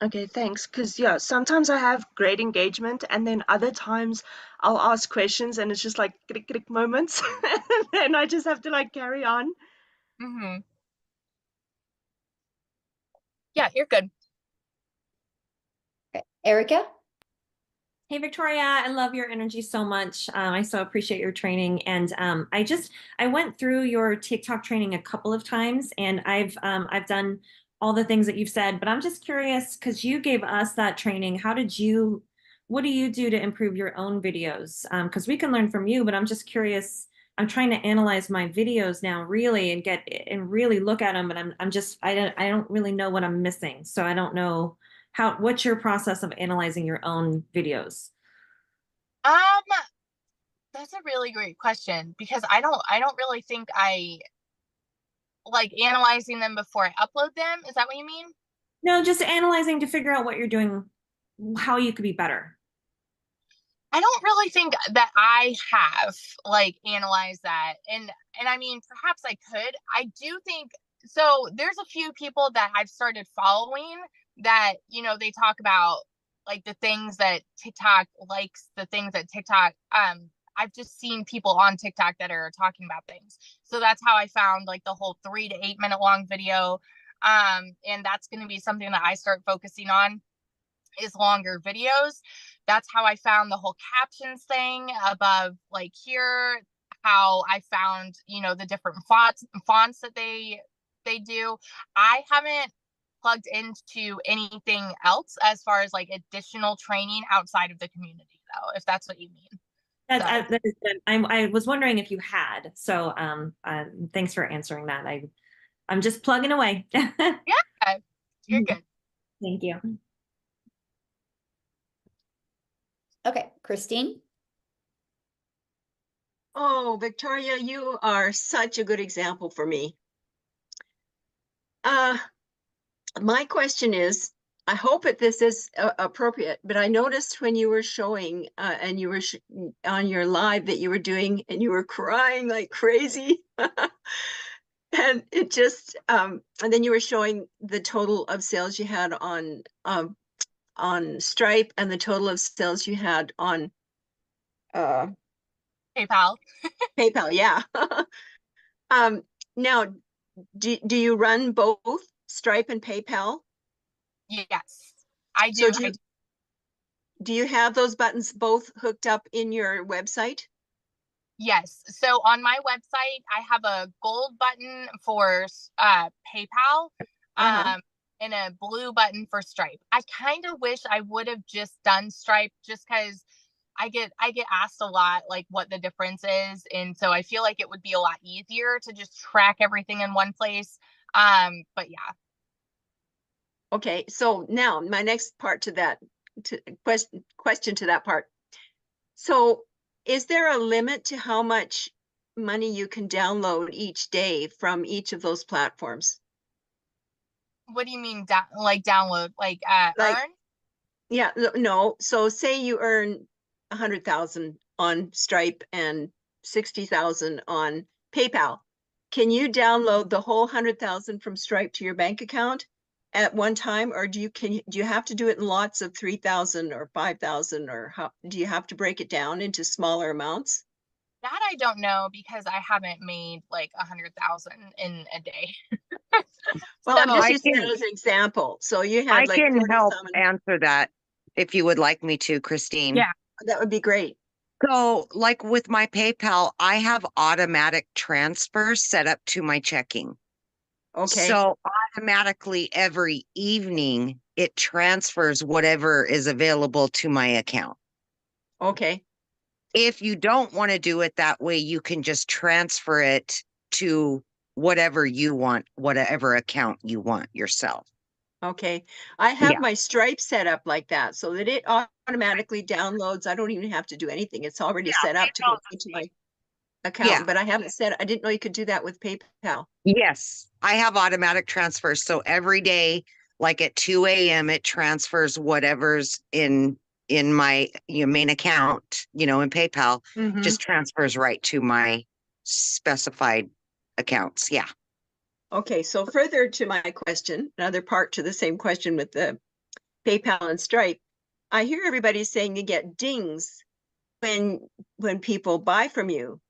Okay, thanks. Because, yeah, sometimes I have great engagement, and then other times I'll ask questions and it's just like click, click moments. And then I just have to like carry on. Mm-hmm. Yeah, you're good. Okay. Erica? Hey, Victoria, I love your energy so much. I so appreciate your training. And I went through your TikTok training a couple of times, and I've done all the things that you've said, but I'm just curious because you gave us that training. What do you do to improve your own videos? Because we can learn from you, but I'm just curious. I'm trying to analyze my videos now really and really look at them, but I don't really know what I'm missing. So I don't know what's your process of analyzing your own videos? Um, that's a really great question because I don't really think I like analyzing them before I upload them. Is that what you mean? No, just analyzing to figure out what you're doing, how you could be better. I don't really think that I have like analyzed that. And I mean, perhaps I could. I do think so there's a few people that I've started following that, they talk about like the things that TikTok likes, the things that TikTok I've just seen people on TikTok that are talking about things. So that's how I found like the whole 3 to 8 minute long video. And that's going to be something that I start focusing on is longer videos. That's how I found the whole captions thing above like here, how I found, the different fonts that they do. I haven't plugged into anything else as far as like additional training outside of the community though, if that's what you mean. That is good. I was wondering if you had. So thanks for answering that. I'm just plugging away. Yeah, you're good. Thank you. Okay, Christine? Oh, Victoria, you are such a good example for me. My question is, I hope that this is appropriate, but I noticed when you were showing and you were on your live that you were doing and you were crying like crazy. And it just and then you were showing the total of sales you had on Stripe and the total of sales you had on PayPal. PayPal, yeah. Now, do you run both Stripe and PayPal? Yes, I So do. do you have those buttons both hooked up in your website? Yes. So on my website, I have a gold button for PayPal, Uh-huh. and a blue button for Stripe. I kind of wish I would have just done Stripe just because I get asked a lot like what the difference is, and so I feel like it would be a lot easier to just track everything in one place. But yeah. Okay, so now my next part to that question to that part. So is there a limit to how much money you can download each day from each of those platforms? What do you mean like download? Like Like, earn? yeah, no. So say you earn 100,000 on Stripe and 60,000 on PayPal. Can you download the whole 100,000 from Stripe to your bank account at one time, or do you have to do it in lots of 3,000 or 5,000, or how do you have to break it down into smaller amounts? That I don't know because I haven't made like 100,000 in a day. Well, I'm So just I using that can as an example. So you I had like can 40 help some, answer that if you would like me to, Christine. yeah. that would be great. So, like with my PayPal, I have automatic transfers set up to my checking. Okay, So automatically every evening it transfers whatever is available to my account. okay, If you don't want to do it that way, you can just transfer it to whatever you want, whatever account you want yourself. okay. I have Yeah. my Stripe set up like that so that it automatically downloads. I don't even have to do anything. It's already set up to go into my Yeah. account, but I didn't know you could do that with PayPal. Yes, I have automatic transfers. So every day, like at 2 a.m., it transfers whatever's in my main account, in PayPal, Mhm. just transfers right to my specified accounts. Yeah. Okay, so further to my question, another part to the same question with the PayPal and Stripe, I hear everybody saying you get dings when people buy from you.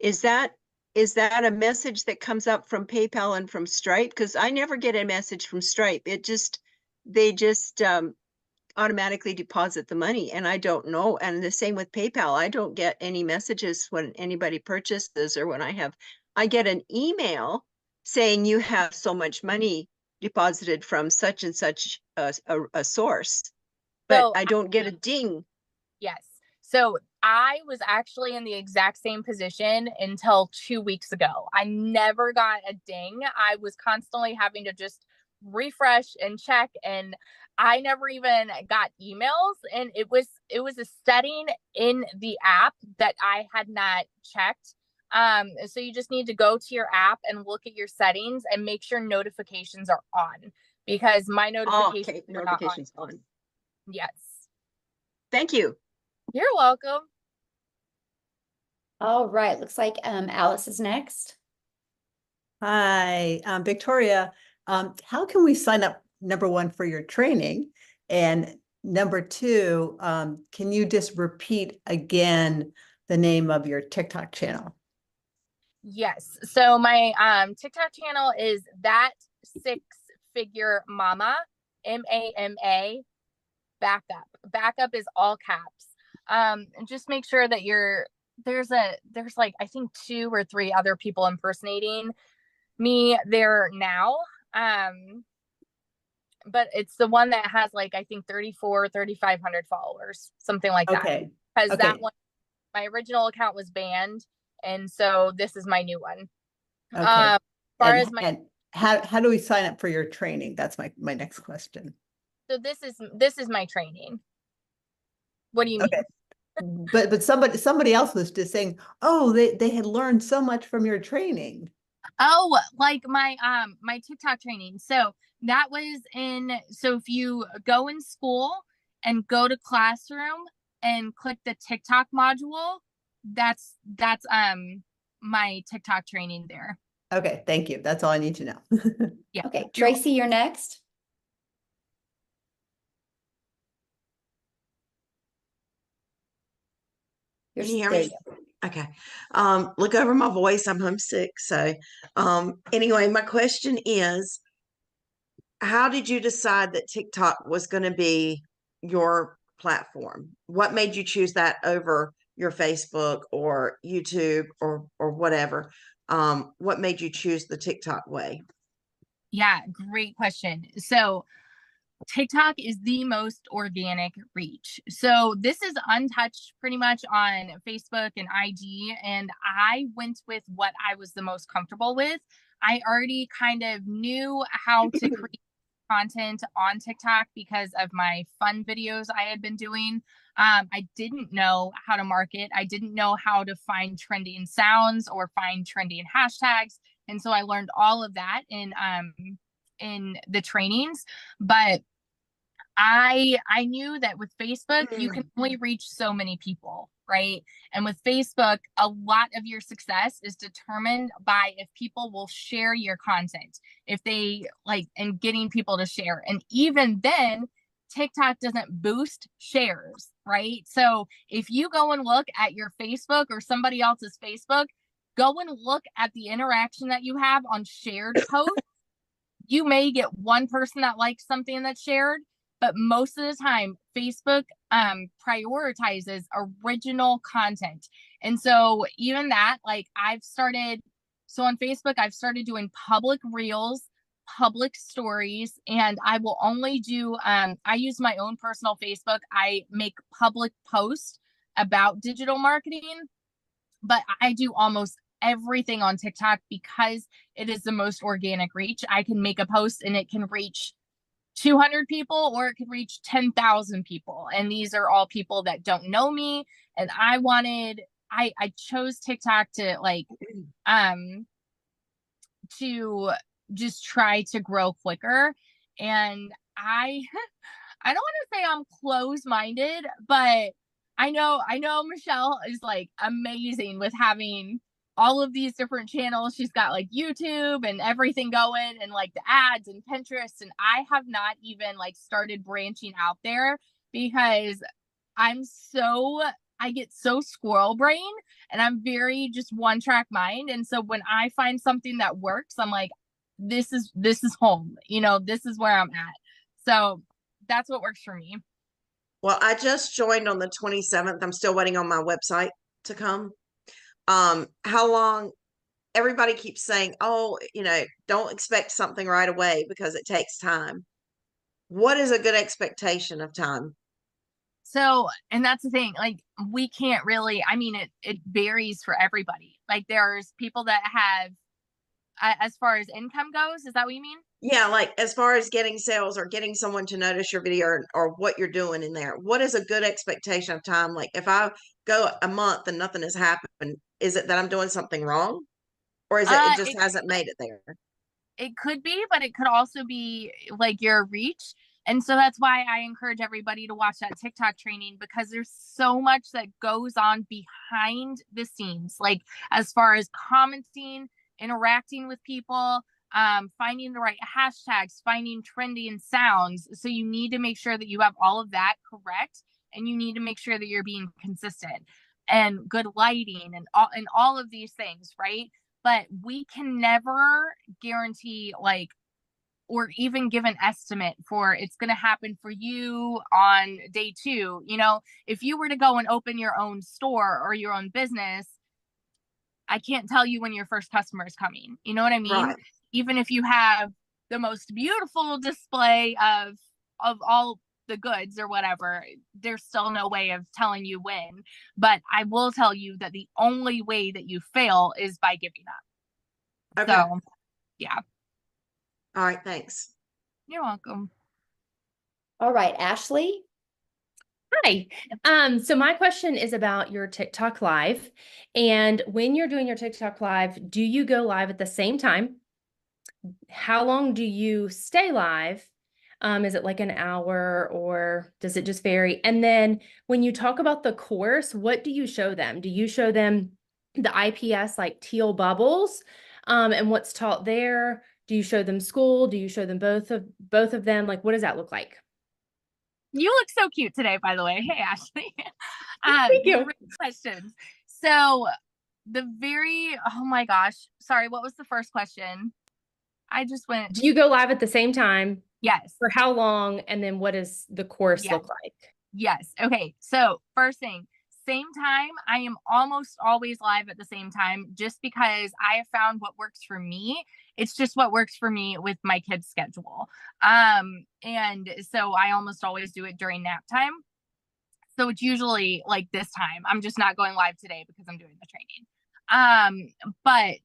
Is that a message that comes up from PayPal and from Stripe? Because I never get a message from Stripe. They just automatically deposit the money, and I don't know. And the same with PayPal. I don't get any messages when anybody purchases, or when I get an email saying you have so much money deposited from such and such a source, but So I don't get a ding. yes. So I was actually in the exact same position until 2 weeks ago. I never got a ding. I was constantly having to just refresh and check, and I never even got emails. And it was a setting in the app that I had not checked. So you just need to go to your app and look at your settings and make sure notifications are on, because my notifications Okay, were not on. notifications on. Yes. Thank you. You're welcome. All right, looks like Alice is next. Hi, Victoria. How can we sign up, number one, for your training? And number two, can you just repeat again the name of your TikTok channel? Yes. So my TikTok channel is That Six Figure Mama, MAMA, backup. Backup is all caps. And just make sure that there's like, I think 2 or 3 other people impersonating me there now. But it's the one that has like, I think 3,500 followers, something like that. Okay. Because Okay. that one, my original account was banned, and so this is my new one. Okay. As far as And how do we sign up for your training? That's my next question. so this is my training. What do you mean? Okay. But somebody else was just saying, oh, they had learned so much from your training. Oh, like my TikTok training. So that was so if you go in school and go to classroom and click the TikTok module, that's my TikTok training there. Okay, thank you. That's all I need to know. Yeah. Okay, Tracy, you're next. Can you hear me? Okay. Look over my voice. I'm homesick. So, anyway, my question is, how did you decide that TikTok was going to be your platform? What made you choose that over your Facebook or YouTube or whatever? What made you choose the TikTok way? Yeah, great question. So TikTok is the most organic reach. So this is untouched pretty much on Facebook and IG. And I went with what I was the most comfortable with. I already kind of knew how to create content on TikTok because of my fun videos I had been doing. I didn't know how to market. I didn't know how to find trending sounds or find trending hashtags. And so I learned all of that in the trainings. But I knew that with Facebook, you can only reach so many people, right? And with Facebook, a lot of your success is determined by if people will share your content, if they like, and getting people to share. And even then, TikTok doesn't boost shares, right? So if you go and look at your Facebook or somebody else's Facebook, go and look at the interaction that you have on shared posts. You may get one person that likes something that's shared, but most of the time Facebook prioritizes original content. And so even that, like so on Facebook, I've started doing public reels, public stories, and I will only do, I use my own personal Facebook. I make public posts about digital marketing, but I do almost everything on TikTok because it is the most organic reach. I can make a post and it can reach 200 people or it could reach 10,000 people. And these are all people that don't know me. And I chose TikTok to to just try to grow quicker. And I don't want to say I'm close-minded, but I know Michelle is like amazing with having all of these different channels. She's got like YouTube and everything going, and like the ads and Pinterest. And I have not even like started branching out there because I get so squirrel brain, and I'm very just one track mind. And so when I find something that works, I'm like, this is home, this is where I'm at. So that's what works for me. Well, I just joined on the 27th. I'm still waiting on my website to come. How long? Everybody keeps saying, oh, don't expect something right away because it takes time. What is a good expectation of time? So, and that's the thing, like, we can't really, I mean, it varies for everybody. Like, there's people that have, as far as income goes, is that what you mean? Yeah, like as far as getting sales or getting someone to notice your video or what you're doing in there, what is a good expectation of time? Like if I go a month and nothing has happened, is it that I'm doing something wrong? Or is it just hasn't made it there? It could be, but it could also be like your reach. And so that's why I encourage everybody to watch that TikTok training, because there's so much that goes on behind the scenes, like as far as commenting, interacting with people, finding the right hashtags, finding trending sounds. So you need to make sure that you have all of that correct, and you need to make sure that you're being consistent and good lighting and all of these things, right? But we can never guarantee like or even give an estimate for it's going to happen for you on day 2. If you were to go and open your own store or your own business, I can't tell you when your first customer is coming. You know what I mean? Right. Even if you have the most beautiful display of all the goods or whatever, there's still no way of telling you when. But I will tell you that the only way that you fail is by giving up. Okay. So, yeah. All right. Thanks. You're welcome. All right, Ashley. Hi. So my question is about your TikTok live. And when you're doing your TikTok live, do you go live at the same time? How long do you stay live? Is it like an hour or does it just vary? And then when you talk about the course, what do you show them? Do you show them the IPS like teal bubbles and what's taught there? Do you show them school? Do you show them both of them? Like, what does that look like? You look so cute today, by the way. Hey, Ashley. Thank you. Great questions. So oh my gosh. Sorry, what was the first question? I just went. Do you go live at the same time? Yes. For how long? And then what does the course look like? Yes. Okay. So first thing, same time. I am almost always live at the same time just because I have found what works for me. It's just what works for me with my kids' schedule. And so I almost always do it during nap time. So it's usually like this time. I'm just not going live today because I'm doing the training. But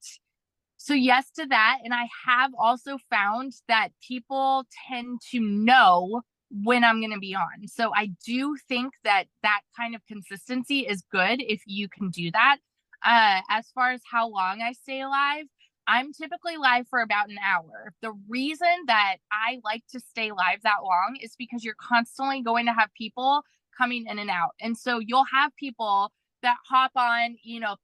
so yes to that. And I have also found that people tend to know when I'm going to be on. So I do think that kind of consistency is good if you can do that. As far as how long I stay live, I'm typically live for about an hour. The reason that I like to stay live that long is because you're constantly going to have people coming in and out. And so you'll have people that hop on,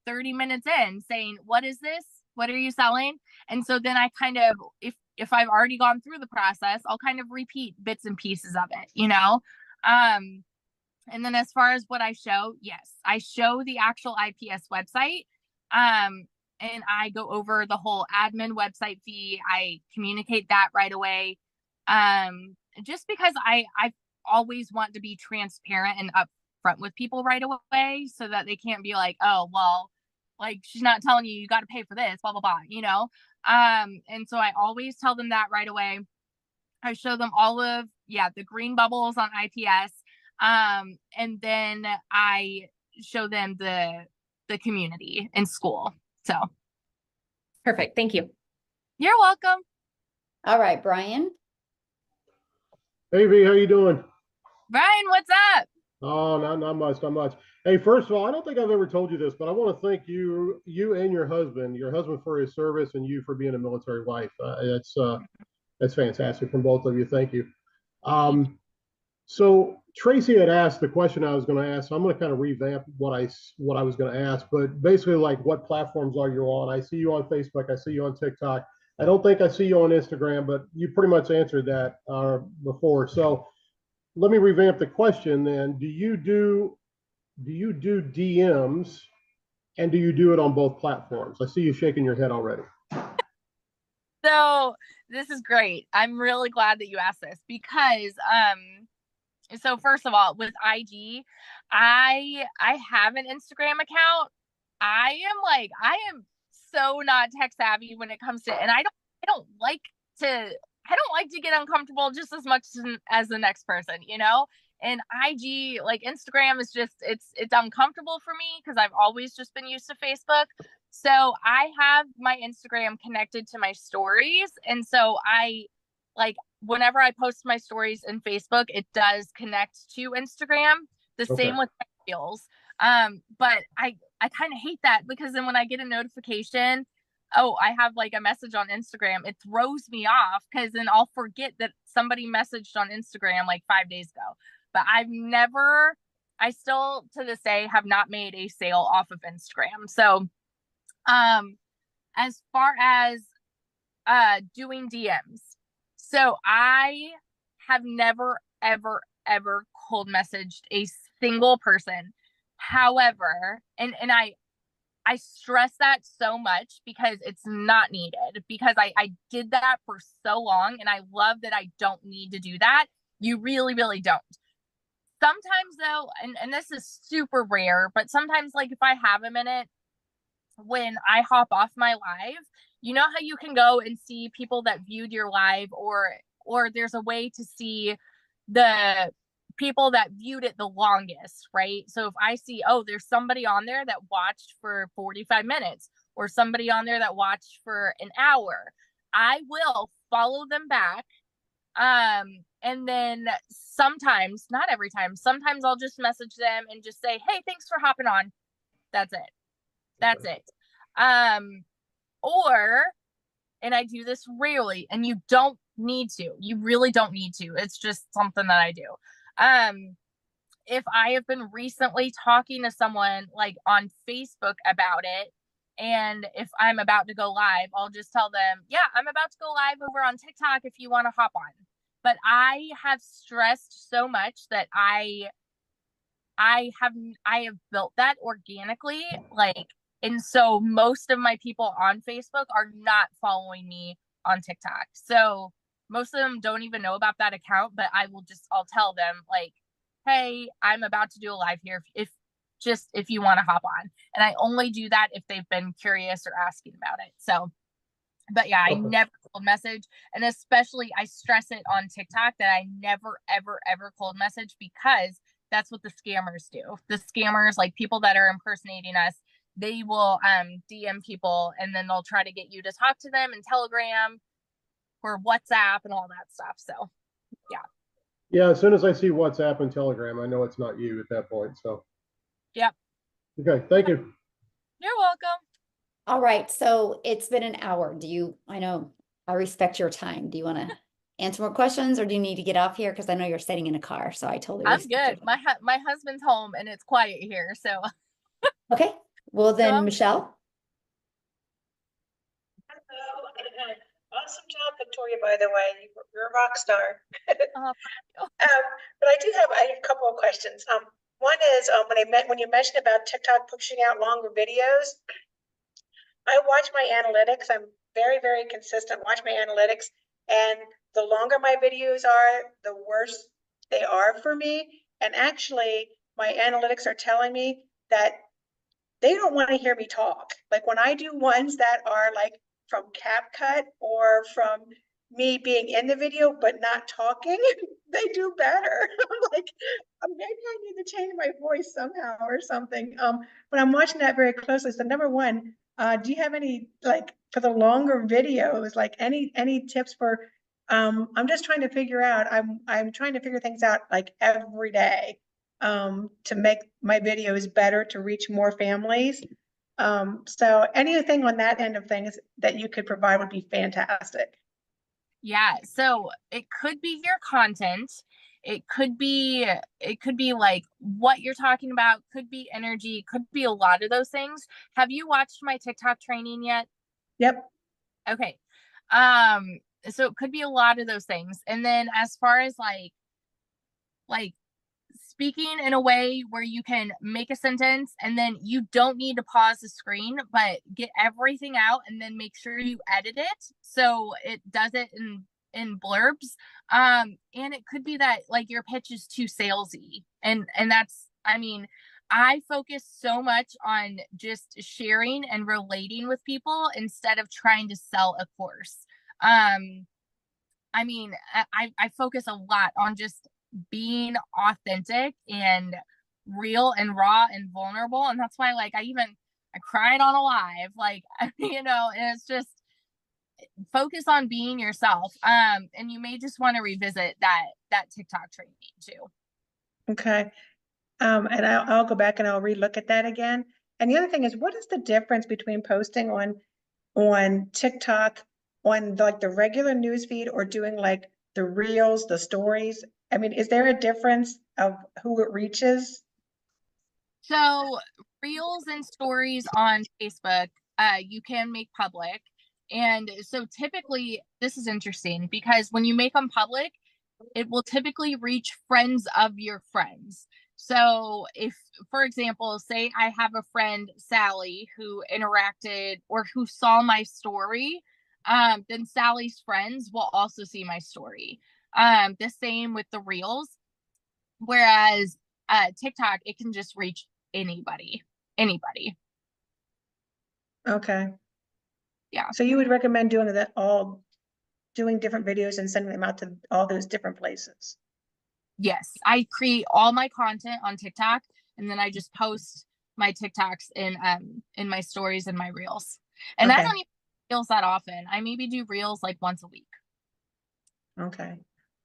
30 minutes in saying, what is this? What are you selling? And so then I kind of, if I've already gone through the process, I'll kind of repeat bits and pieces of it, and then as far as what I show, yes, I show the actual IPS website. And I go over the whole admin website fee. I communicate that right away. Just because I always want to be transparent and upfront with people right away so that they can't be like, oh, well, like she's not telling you got to pay for this, blah, blah, blah, and so I always tell them that right away. I show them all of, the green bubbles on IPS. And then I show them the community in school. So. Perfect. Thank you. You're welcome. All right, Brian. Hey V, how you doing? Brian, what's up? Oh, not much, not much. Hey, first of all, I don't think I've ever told you this, but I want to thank you and your husband for his service and you for being a military wife. That's fantastic from both of you. Thank you. So Tracy had asked the question I was going to ask, so I'm going to kind of revamp what I was going to ask. But basically, like, what platforms are you on? I see you on Facebook. I see you on TikTok. I don't think I see you on Instagram, but you pretty much answered that before. So let me revamp the question then. Do you do DMs, and do you do it on both platforms? I see you shaking your head already. So this is great. I'm really glad that you asked this because so first of all, with IG, I have an Instagram account. I am so not tech savvy when it comes to, and I don't like to get uncomfortable just as much as the next person, you know? And IG, like Instagram is just it's uncomfortable for me because I've always just been used to Facebook. So I have my Instagram connected to my stories. And so I like whenever I post my stories in Facebook, it does connect to Instagram. The Okay. same with Reels. But I kind of hate that because then when I get a notification, oh, I have like a message on Instagram, it throws me off because then I'll forget that somebody messaged on Instagram like 5 days ago. But I still to this day have not made a sale off of Instagram. So as far as doing DMs, so I have never ever cold messaged a single person. However, and I stress that so much because it's not needed, because I did that for so long and I love that I don't need to do that. You really, really don't. Sometimes though, and this is super rare, but sometimes like if I have a minute when I hop off my live, you know how you can go and see people that viewed your live, or there's a way to see the people that viewed it the longest, right? So if I see, oh, there's somebody on there that watched for 45 minutes or somebody on there that watched for an hour, I will follow them back. And then sometimes, not every time, sometimes I'll just message them and just say, hey, thanks for hopping on. That's it. That's it. Or, and I do this rarely, and you don't need to. You really don't need to. It's just something that I do. If I have been recently talking to someone like on Facebook about it, and if I'm about to go live, I'll just tell them, yeah, I'm about to go live over on TikTok if you want to hop on. But I have stressed so much that I have built that organically, like, and so most of my people on Facebook are not following me on TikTok. So most of them don't even know about that account, but I'll tell them like, hey, I'm about to do a live here if you want to hop on. And I only do that if they've been curious or asking about it. So, but yeah, I never cold message. And especially I stress it on TikTok that I never, ever cold message, because that's what the scammers do. The scammers, like people that are impersonating us, they will DM people and then they'll try to get you to talk to them in Telegram or WhatsApp and all that stuff. So yeah. Yeah, as soon as I see WhatsApp and Telegram, I know it's not you at that point. So yep. Okay, thank you. You're welcome. All right, so it's been an hour. I know I respect your time. Do you want to answer more questions, or do you need to get off here? Because I know you're sitting in a car, so I totally I'm respect good. My husband's home and it's quiet here, so. Okay, well then, So Michelle. Hello. Awesome job, Victoria, by the way. You're a rock star. But I have a couple of questions. One is when you mentioned about TikTok pushing out longer videos, I watch my analytics. I'm very, very consistent. Watch my analytics, and the longer my videos are, the worse they are for me. And actually, my analytics are telling me that they don't want to hear me talk. Like when I do ones that are like from CapCut or from me being in the video but not talking, they do better. I'm like, maybe I need to change my voice somehow or something. But I'm watching that very closely. So number one, do you have any, like, for the longer videos, like any tips for? I'm just trying to figure out. I'm trying to figure things out like every day, to make my videos better, to reach more families. So anything on that end of things that you could provide would be fantastic. yeah, so it could be your content. It could be like what you're talking about, could be energy, could be a lot of those things. Have you watched my TikTok training yet? Yep. Okay. So it could be a lot of those things. And then as far as like speaking in a way where you can make a sentence and then you don't need to pause the screen, but get everything out and then make sure you edit it so it does it in blurbs. And it could be that like your pitch is too salesy. And that's, I mean, I focus so much on just sharing and relating with people instead of trying to sell a course. I mean, I focus a lot on just being authentic and real and raw and vulnerable. And that's why, like, I cried on a live, like, you know, and it's just focus on being yourself. And you may just want to revisit that TikTok training too. Okay. And I'll go back and I'll relook at that again. And the other thing is, what is the difference between posting on TikTok on like the regular news feed or doing like the reels, the stories? I mean, is there a difference of who it reaches? So reels and stories on Facebook, you can make public. And so typically this is interesting because when you make them public, it will typically reach friends of your friends. So if, for example, say I have a friend, Sally, who interacted or who saw my story, then Sally's friends will also see my story. The same with the reels. Whereas TikTok, it can just reach anybody. Okay. Yeah. So you would recommend doing that, doing different videos and sending them out to all those different places? Yes, I create all my content on TikTok and then I just post my TikToks in my stories and my reels. And I Okay. don't even do reels that often. I maybe do reels like once a week. Okay.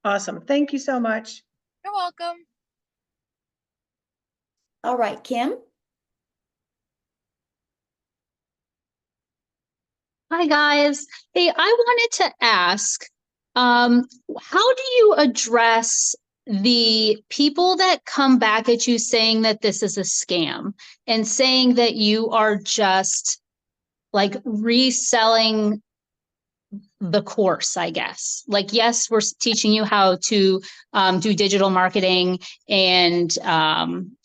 Awesome. Thank you so much. You're welcome. All right, Kim. Hi guys. Hey, I wanted to ask, how do you address the people that come back at you saying that this is a scam and saying that you are just like reselling the course, I guess? Like, yes, we're teaching you how to do digital marketing and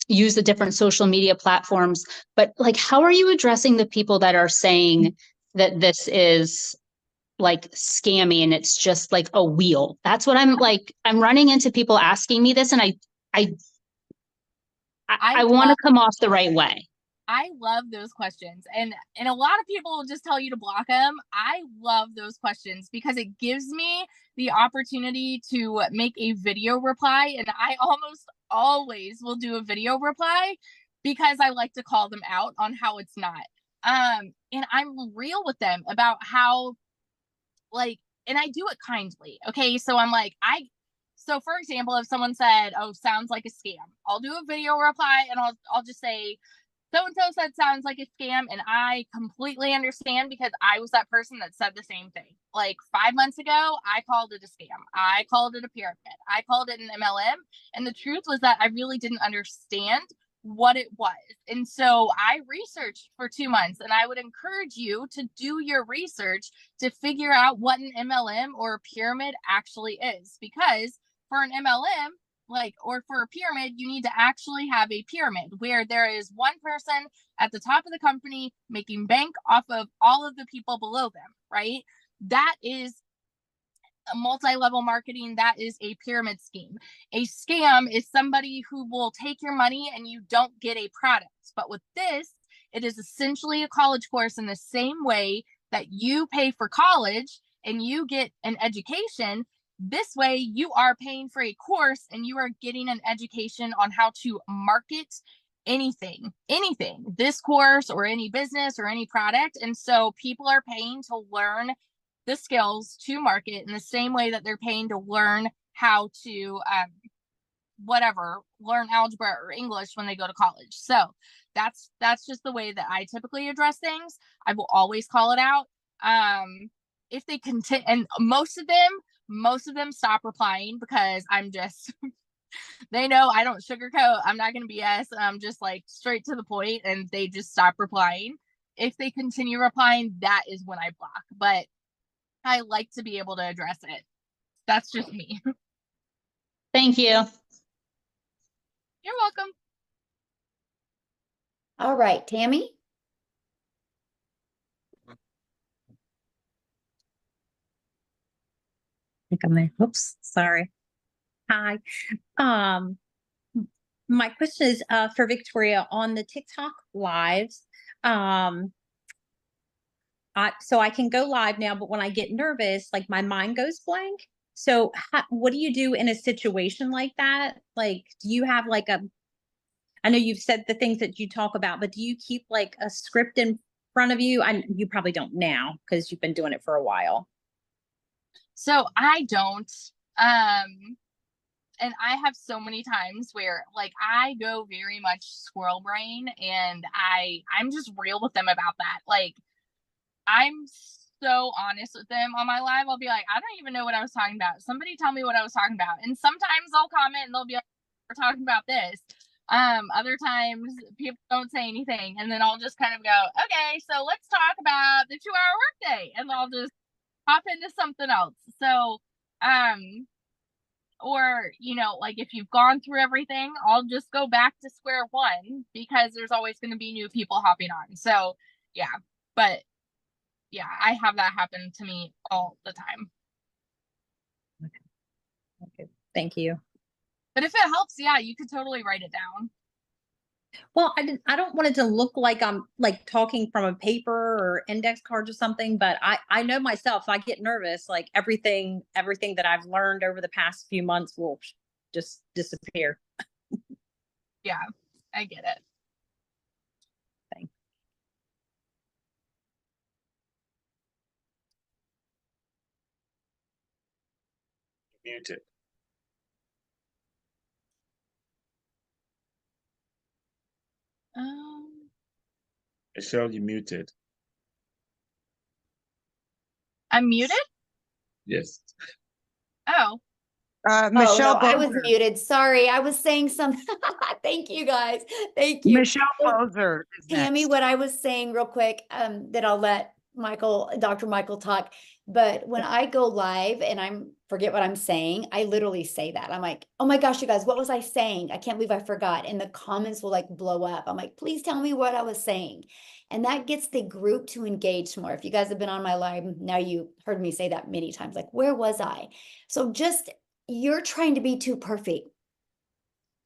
use the different social media platforms, but like, how are you addressing the people that are saying that this is like scammy and it's just like a wheel? That's what I'm like, I'm running into people asking me this, and I want to come off the right way. I love those questions. And a lot of people will just tell you to block them. I love those questions because it gives me the opportunity to make a video reply. And I almost always will do a video reply because I like to call them out on how it's not. And I'm real with them about how, like, and I do it kindly. Okay. So I'm like, so for example, if someone said, "Oh, sounds like a scam," I'll do a video reply and I'll just say, "So-and-so said sounds like a scam," and I completely understand because I was that person that said the same thing. Like 5 months ago, I called it a scam. I called it a pyramid. I called it an MLM. And the truth was that I really didn't understand what it was. And so I researched for 2 months, and I would encourage you to do your research to figure out what an MLM or a pyramid actually is. Because for an MLM, like, or for a pyramid, you need to actually have a pyramid where there is one person at the top of the company making bank off of all of the people below them, right? That is a multi-level marketing. That is a pyramid scheme. A scam is somebody who will take your money and you don't get a product. But with this, it is essentially a college course in the same way that you pay for college and you get an education. This way, you are paying for a course and you are getting an education on how to market anything, this course or any business or any product. And so people are paying to learn the skills to market in the same way that they're paying to learn how to, learn algebra or English when they go to college. So that's just the way that I typically address things. I will always call it out. If they continue, and most of them stop replying because I'm just They know I don't sugarcoat. I'm not going to BS. I'm just like straight to the point, and they just stop replying. If they continue replying, that is when I block. But I like to be able to address it. That's just me. Thank you. You're welcome. All right, Tammy. Think I'm there. Oops, sorry. Hi. Um, my question is for Victoria on the TikTok lives. So I can go live now, but when I get nervous, like my mind goes blank. So what do you do in a situation like that? Like, do you have like I know you've said the things that you talk about, but do you keep like a script in front of you? You probably don't now because you've been doing it for a while. So I don't. And I have so many times where like I go very much squirrel brain, and I'm just real with them about that. Like, I'm so honest with them on my live. I'll be like, I don't even know what I was talking about. Somebody tell me what I was talking about. And sometimes I'll comment and they'll be like, we're talking about this. Other times people don't say anything, and then I'll just kind of go, okay, so let's talk about the 2-hour workday, and I'll just hop into something else. So, or, you know, like if you've gone through everything, I'll just go back to square one because there's always going to be new people hopping on. So, yeah, but yeah, I have that happen to me all the time. Okay. Thank you. But if it helps, yeah, you could totally write it down. Well, I don't want it to look like I'm like talking from a paper or index cards or something, but I know myself, if I get nervous, like everything that I've learned over the past few months will just disappear. Yeah, I get it. Thanks. Muted. Michelle, you muted. I'm muted? Yes. Oh. Oh, Michelle no, I was Bozer. muted. Sorry, I was saying something. Thank you, guys. Thank you. Michelle Bozer is Tammy, next. what I was saying real quick, that I'll let Dr. Michael talk. But when I go live and forget what I'm saying, I literally say that. I'm like, oh my gosh, you guys, what was I saying? I can't believe I forgot. And the comments will like blow up. I'm like, please tell me what I was saying. And that gets the group to engage more. If you guys have been on my live, now you heard me say that many times, like, where was I? So you're trying to be too perfect.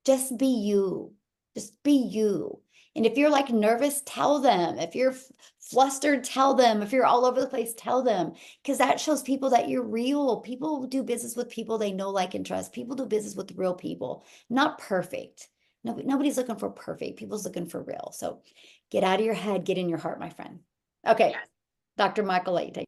Just be you. Just be you. And if you're like nervous, tell them. If you're flustered, tell them. If you're all over the place, tell them. Because that shows people that you're real. People do business with people they know, like, and trust. People do business with real people, not perfect. Nobody's looking for perfect. People's looking for real. So get out of your head, get in your heart, my friend. Okay. Dr. Michael, let you take.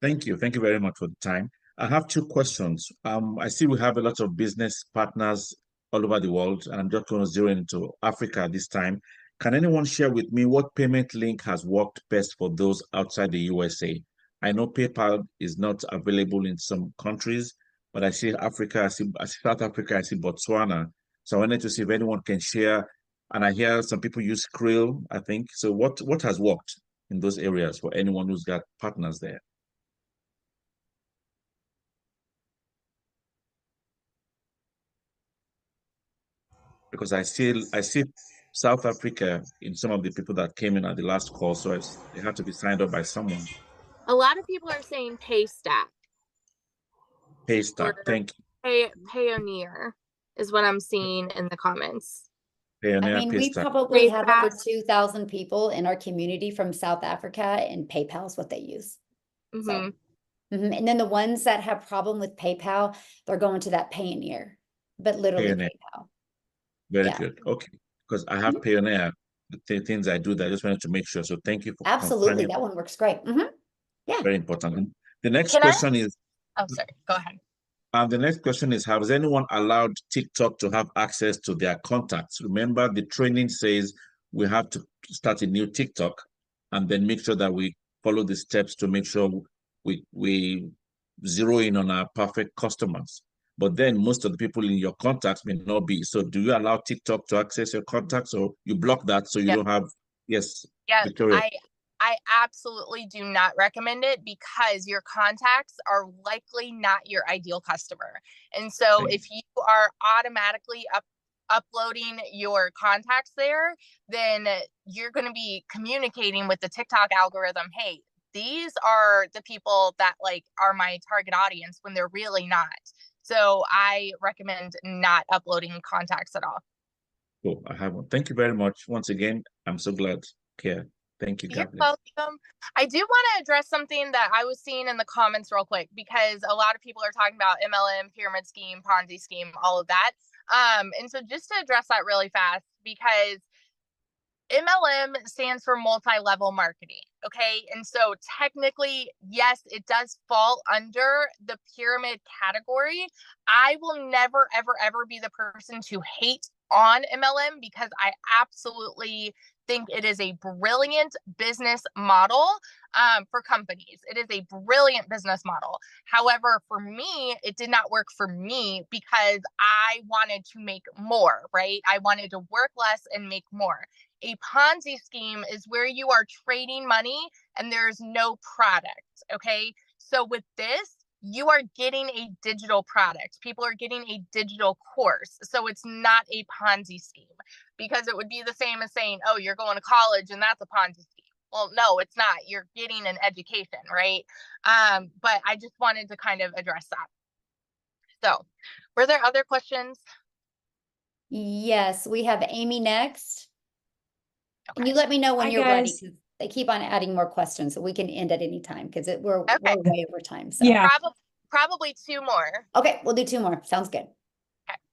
Thank you. Thank you very much for the time. I have two questions. I see we have a lot of business partners all over the world, and I'm just going to zero into Africa this time. Can anyone share with me what payment link has worked best for those outside the USA? I know PayPal is not available in some countries, but I see Africa, I see South Africa, I see Botswana. So I wanted to see if anyone can share. And I hear some people use Krill, I think. So what has worked in those areas for anyone who's got partners there? Because I see South Africa in some of the people that came in at the last call, so they had to be signed up by someone. A lot of people are saying Paystack. Paystack, thank you. Payoneer is what I'm seeing in the comments. Payoneer, I mean, we Paystack. probably have over 2,000 people in our community from South Africa, and PayPal is what they use. So, and then the ones that have problem with PayPal, they're going to that Payoneer, but literally Payoneer. PayPal. Very good. Okay, because I have Payoneer, the things I do that. I just wanted to make sure. So thank you for Absolutely, confirming. that one works great. Yeah. Very important. The next question is. Oh, sorry. Go ahead. The next question is, has anyone allowed TikTok to have access to their contacts? Remember, the training says we have to start a new TikTok and then make sure that we follow the steps to make sure we zero in on our perfect customers. but then most of the people in your contacts may not be. So do you allow TikTok to access your contacts, or you block that so you don't have, yes, Yeah, Victoria? I absolutely do not recommend it, because your contacts are likely not your ideal customer. And so Thank if you are automatically uploading your contacts there, then you're going to be communicating with the TikTok algorithm, hey, these are the people that like are my target audience, when they're really not. So I recommend not uploading contacts at all. Cool. I have one. Thank you very much. Once again, I'm so glad. Okay. Thank you. You're God bless. welcome. I do want to address something that I was seeing in the comments real quick, because a lot of people are talking about MLM, pyramid scheme, Ponzi scheme, all of that. And so just to address that really fast, because MLM stands for multi-level marketing. Okay. And so technically, yes, it does fall under the pyramid category. I will never, ever, ever be the person to hate on MLM, because I absolutely think it is a brilliant business model for companies. It is a brilliant business model. However, for me, it did not work for me, because I wanted to make more, right? I wanted to work less and make more. A Ponzi scheme is where you are trading money and there's no product. Okay. So with this, you are getting a digital product. People are getting a digital course. So it's not a Ponzi scheme, because it would be the same as saying, oh, you're going to college and that's a Ponzi scheme. Well, no, it's not. You're getting an education, right? But I just wanted to kind of address that. So were there other questions? Yes, we have Amy next. And Okay. you let me know when Hi, you're ready, guys. 'cause they keep on adding more questions, so we can end at any time, because we're Okay. way over time. So Yeah. Probably two more. okay, we'll do two more. Sounds good.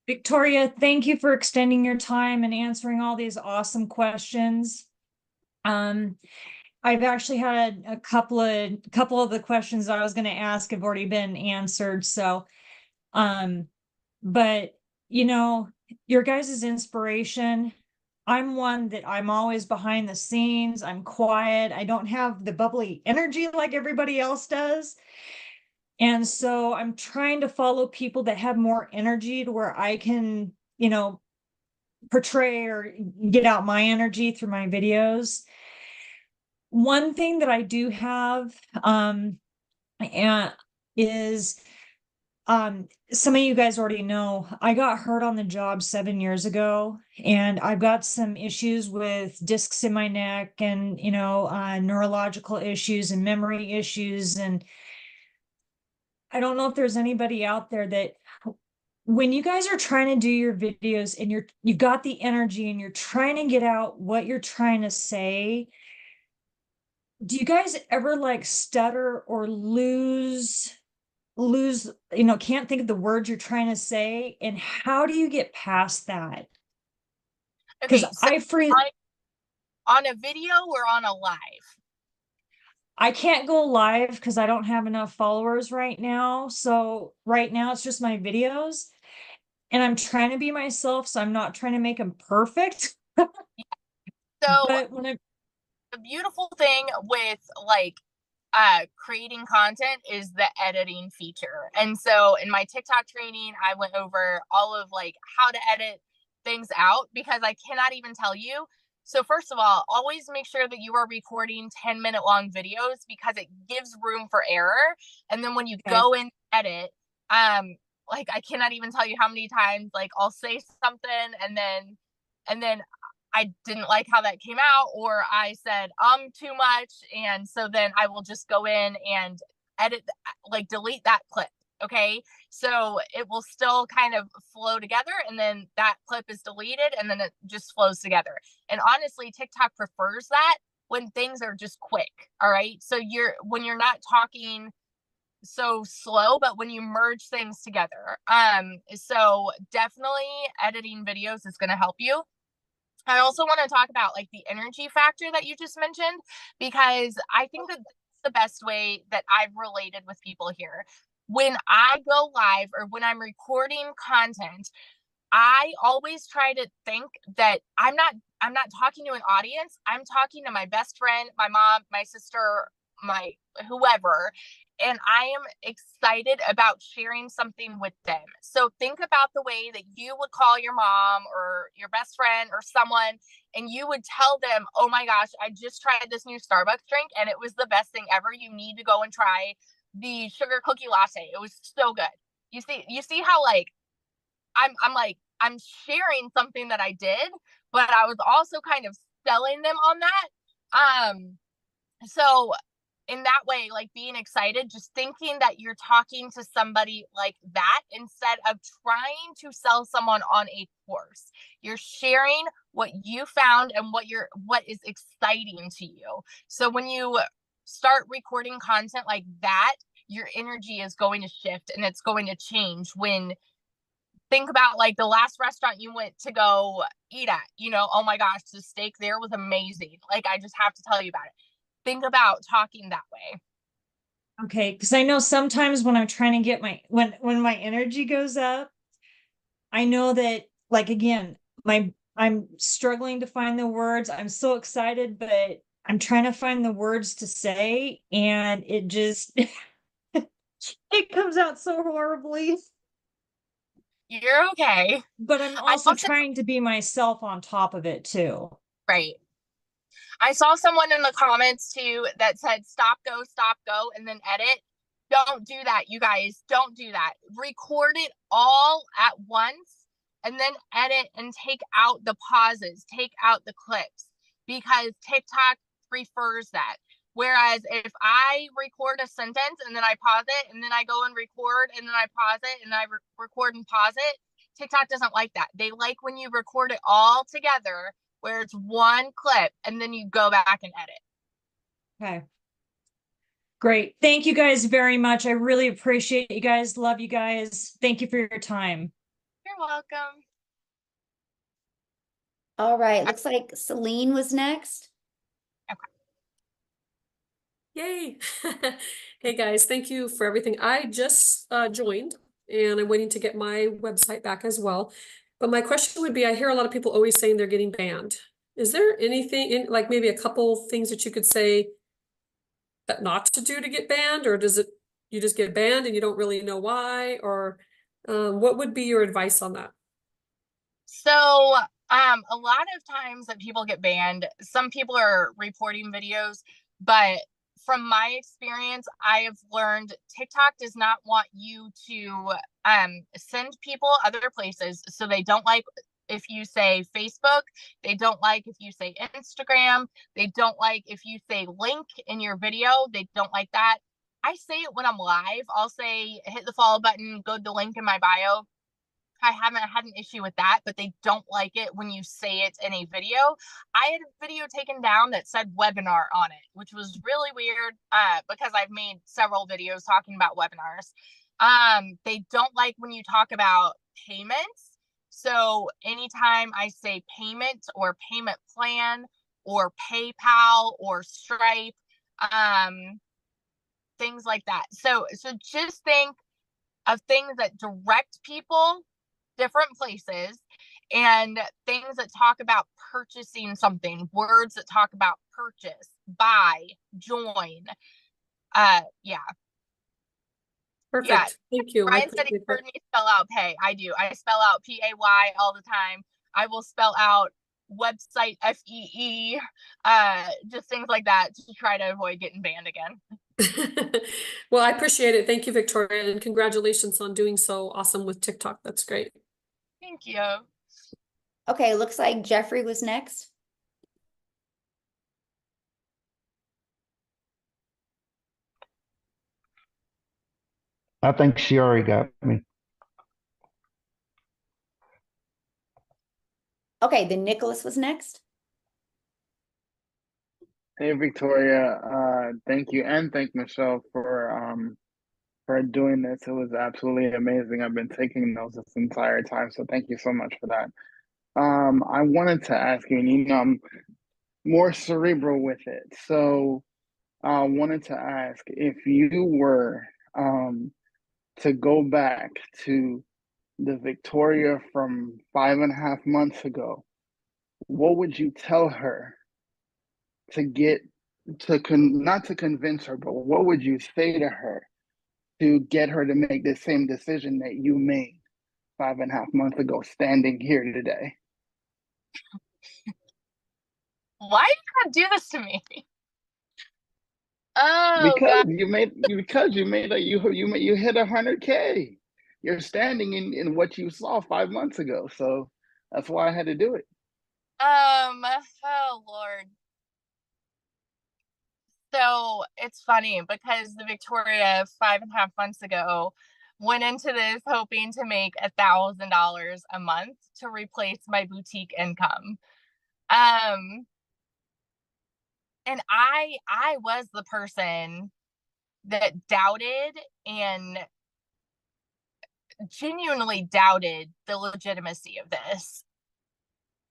Victoria, thank you for extending your time and answering all these awesome questions. I've actually had a couple of the questions I was going to ask have already been answered. So, but you know, your guys' inspiration, I'm one that I'm always behind the scenes. I'm quiet. I don't have the bubbly energy like everybody else does. And so I'm trying to follow people that have more energy to where I can, portray or get out my energy through my videos. One thing that I do have and is some of you guys already know I got hurt on the job 7 years ago, and I've got some issues with discs in my neck and neurological issues and memory issues. And I don't know if there's anybody out there that when you guys are trying to do your videos and you've got the energy and you're trying to get out what you're trying to say, do you guys ever like stutter or lose, can't think of the words you're trying to say? And how do you get past that? Because Okay, so on a video or on a live? I can't go live because I don't have enough followers right now. So right now it's just my videos. And I'm trying to be myself, so I'm not trying to make them perfect. So But when the beautiful thing with creating content is the editing feature. And so in my TikTok training, I went over all of how to edit things out, because I cannot even tell you. So first of all, always make sure that you are recording 10-minute long videos, because it gives room for error. And then when you go and edit, I cannot even tell you how many times I'll say something and then I didn't like how that came out, or I said too much, and so then I will just go in and edit, delete that clip. Okay, so it will still kind of flow together, and then that clip is deleted, and then it just flows together. And honestly, TikTok prefers that when things are just quick. All right, so when you're not talking so slow, but when you merge things together. So definitely editing videos is going to help you. I also want to talk about the energy factor that you just mentioned, because I think that that's the best way that I've related with people here. When I go live or when I'm recording content, I always try to think that I'm not talking to an audience. I'm talking to my best friend, my mom, my sister, my whoever, and I am excited about sharing something with them. So think about the way that you would call your mom or your best friend or someone, and you would tell them, oh my gosh, I just tried this new Starbucks drink and it was the best thing ever. You need to go and try the sugar cookie latte. It was so good. You see how like I'm sharing something that I did, but I was also kind of selling them on that. So in that way, like being excited, just thinking that you're talking to somebody like that instead of trying to sell someone on a course. You're sharing what you found and what is exciting to you. So when you start recording content like that, your energy is going to shift and it's going to change. When think about like the last restaurant you went to go eat at, oh my gosh, the steak there was amazing. Like I just have to tell you about it. Think about talking that way. Okay, because I know sometimes when I'm trying to get when my energy goes up, I know that like again, I'm struggling to find the words. I'm so excited, but I'm trying to find the words to say, and it just it comes out so horribly. You're okay. But I'm also trying to be myself on top of it too. Right. I saw someone in the comments too that said stop, go, and then edit. Don't do that, you guys. Don't do that. Record it all at once and then edit and take out the pauses, take out the clips, because TikTok prefers that. Whereas if I record a sentence and then I pause it and then I go and record and then I pause it and I record and pause it, TikTok doesn't like that. They like when you record it all together where it's one clip and then you go back and edit. Okay. Great. Thank you guys very much. I really appreciate you guys. Love you guys. Thank you for your time. You're welcome. All right. Looks like Celine was next. Yay. Hey guys, thank you for everything. I just joined and I'm waiting to get my website back as well. But my question would be, I hear a lot of people always saying they're getting banned. Is there anything in like maybe a couple things that you could say that not to do to get banned, or does it you just get banned and you don't really know why, or what would be your advice on that? So a lot of times that people get banned, some people are reporting videos, but from my experience, I have learned TikTok does not want you to send people other places. So they don't like if you say Facebook, they don't like if you say Instagram, they don't like if you say link in your video, they don't like that. I say it when I'm live. I'll say hit the follow button, go to the link in my bio. I haven't had an issue with that, but they don't like it when you say it in a video. I had a video taken down that said webinar on it, which was really weird because I've made several videos talking about webinars. They don't like when you talk about payments. So anytime I say payment or payment plan or PayPal or Stripe, things like that. So just think of things that direct people different places and things that talk about purchasing something, words that talk about purchase, buy, join. Yeah. Perfect. Yeah. Thank you. Ryan said he heard me spell out pay. I do. I spell out PAY all the time. I will spell out website FEE, just things like that to try to avoid getting banned again. Well, I appreciate it. Thank you, Victoria, and congratulations on doing so awesome with TikTok. That's great. Thank you. Okay, looks like Jeffrey was next. I think she already got me. Okay, then Nicholas was next. Hey Victoria, thank you and thank Michelle for doing this. It was absolutely amazing. I've been taking notes this entire time, so thank you so much for that. I wanted to ask you, and I'm more cerebral with it. So I wanted to ask if you were to go back to the Victoria from 5.5 months ago, what would you tell her to get not to convince her, but what would you say to her to get her to make the same decision that you made 5.5 months ago, standing here today? Why do you gotta do this to me? Oh Because God. you hit 100K. You're standing in what you saw 5 months ago, so that's why I had to do it. Oh Lord. So it's funny because the Victoria 5.5 months ago went into this hoping to make $1,000 a month to replace my boutique income. And I was the person that doubted and genuinely doubted the legitimacy of this.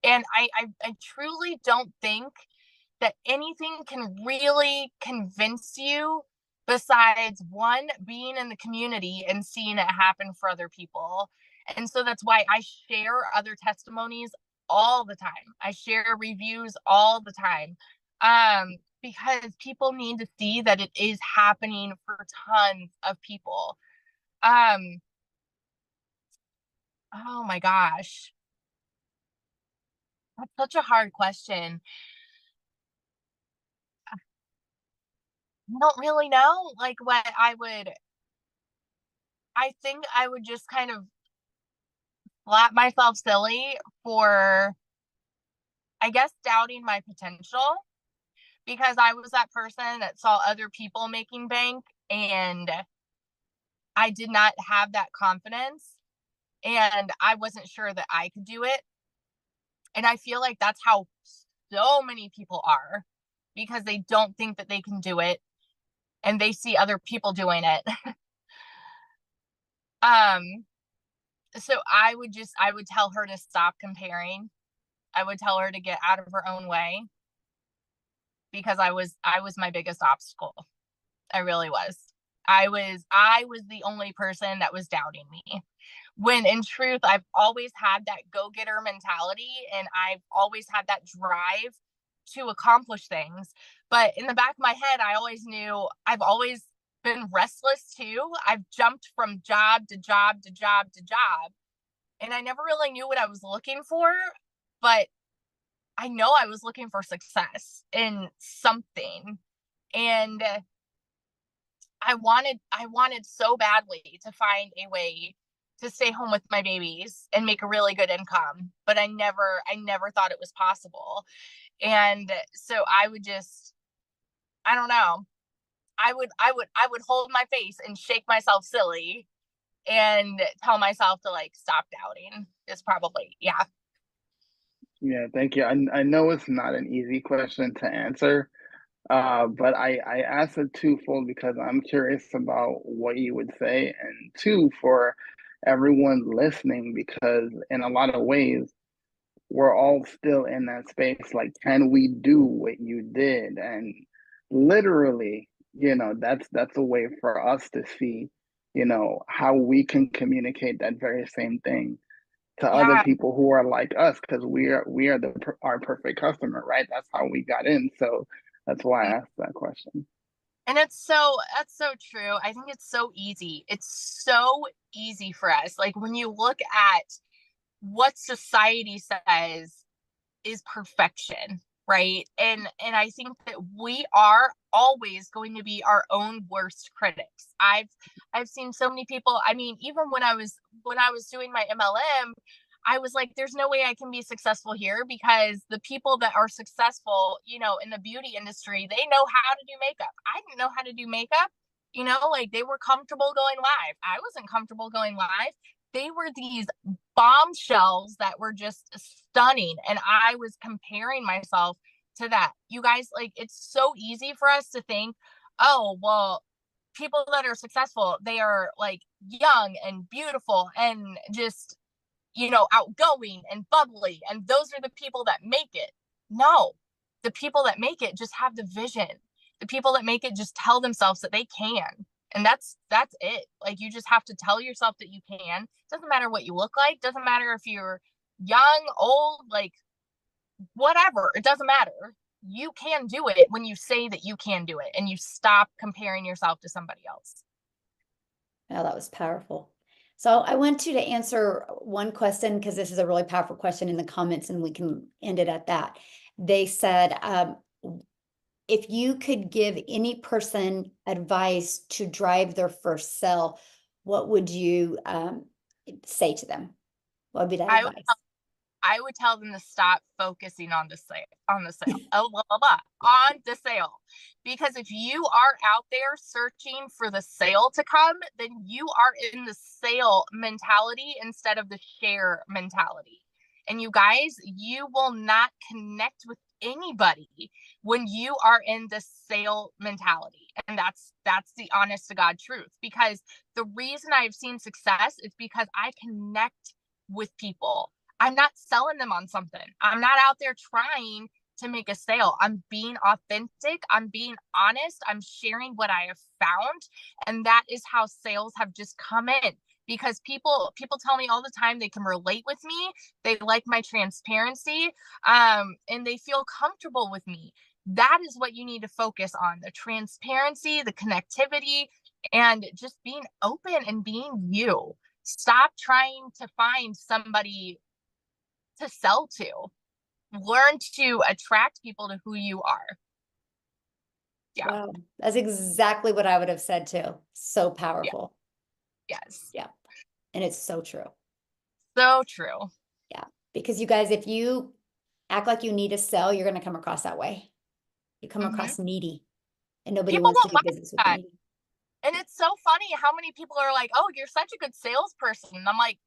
And I truly don't think that anything can really convince you besides one, being in the community and seeing it happen for other people. And so that's why I share other testimonies all the time. I share reviews all the time. Because people need to see that it is happening for tons of people. Oh my gosh. That's such a hard question. I don't really know like what I think I would just kind of slap myself silly for, I guess, doubting my potential because I was that person that saw other people making bank and I did not have that confidence and I wasn't sure that I could do it. And I feel like that's how so many people are because they don't think that they can do it and they see other people doing it. um so I would tell her to stop comparing. I would tell her to get out of her own way because I was my biggest obstacle. I really was. I was the only person that was doubting me. When in truth, I've always had that go-getter mentality and I've always had that drive to accomplish things. But in the back of my head, I always knew I've always been restless too. I've jumped from job to job to job to job. And I never really knew what I was looking for, but I know I was looking for success in something. And I wanted so badly to find a way to stay home with my babies and make a really good income, but I never thought it was possible. And so I would just, I don't know. I would hold my face and shake myself silly and tell myself to like stop doubting. Is probably, yeah. Yeah, thank you. I know it's not an easy question to answer, but I asked it twofold because I'm curious about what you would say, and two, for everyone listening, because in a lot of ways, we're all still in that space. Like, can we do what you did? And literally, that's a way for us to see, how we can communicate that very same thing to other Yeah. people who are like us, because we are our perfect customer, right? That's how we got in. So that's why I asked that question. And that's so true. I think it's so easy. It's so easy for us. Like when you look at what society says is perfection, right? And I think that we are always going to be our own worst critics. I've seen so many people, I mean, even when I was doing my MLM, I was like, there's no way I can be successful here because the people that are successful, in the beauty industry, they know how to do makeup. I didn't know how to do makeup. Like they were comfortable going live. I wasn't comfortable going live. They were these bombshells that were just stunning. And I was comparing myself to that. You guys, like, it's so easy for us to think, oh, well, people that are successful, they are like young and beautiful and just outgoing and bubbly. And those are the people that make it. No, the people that make it just have the vision. The people that make it just tell themselves that they can. And that's it. Like you just have to tell yourself that you can. Doesn't matter what you look like. Doesn't matter if you're young, old, like whatever. It doesn't matter. you can do it when you say that you can do it, and you stop comparing yourself to somebody else. Oh, that was powerful. So I want you to answer one question, because this is a really powerful question in the comments, and we can end it at that. They said, if you could give any person advice to drive their first sale, what would you say to them? What would be that advice? I would tell them to stop focusing on the sale, oh, blah, blah, blah, on the sale. Because if you are out there searching for the sale to come, then you are in the sale mentality instead of the share mentality. And you guys, you will not connect with anybody when you are in the sale mentality. And that's the honest to God truth. Because the reason I've seen success is because I connect with people. I'm not selling them on something. I'm not out there trying to make a sale. I'm being authentic. I'm being honest. I'm sharing what I have found. And that is how sales have just come in, because people tell me all the time they can relate with me. They like my transparency, and they feel comfortable with me. That is what you need to focus on: the transparency, the connectivity, and just being open and being you. Stop trying to find somebody to sell to. Learn to attract people to who you are. Yeah. Wow, that's exactly what I would have said too. So powerful. Yeah. Yes. Yeah. And it's so true. So true. Yeah. Because you guys, if you act like you need to sell, you're going to come across that way. You come across needy, and nobody People wants to don't do like business with that. needy. And it's so funny how many people are like, oh, you're such a good salesperson. And I'm like,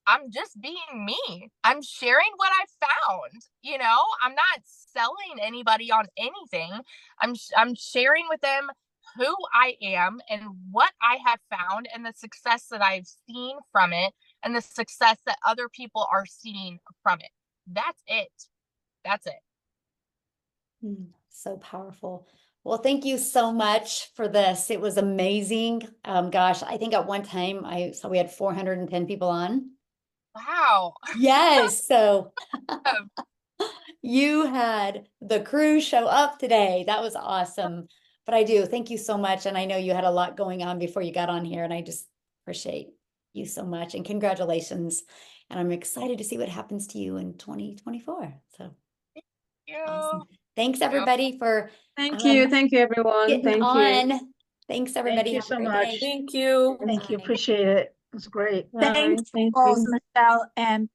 I'm just being me. I'm sharing what I found. You know, I'm not selling anybody on anything. I'm sharing with them who I am and what I have found, and the success that I've seen from it, and the success that other people are seeing from it. That's it. That's it. So powerful. Well, thank you so much for this. It was amazing. Gosh, I think at one time I saw we had 410 people on. Wow. Yes. So you had the crew show up today. That was awesome. But I do thank you so much. And I know you had a lot going on before you got on here, and I just appreciate you so much, and congratulations. And I'm excited to see what happens to you in 2024. So awesome. Thanks everybody for Thank you everyone. getting Thank you. on. Thanks everybody. Thank you Have a so great much. day. Thank you. Thank you. Appreciate it. It was great. Bye. Thanks, Thank both you. Michelle and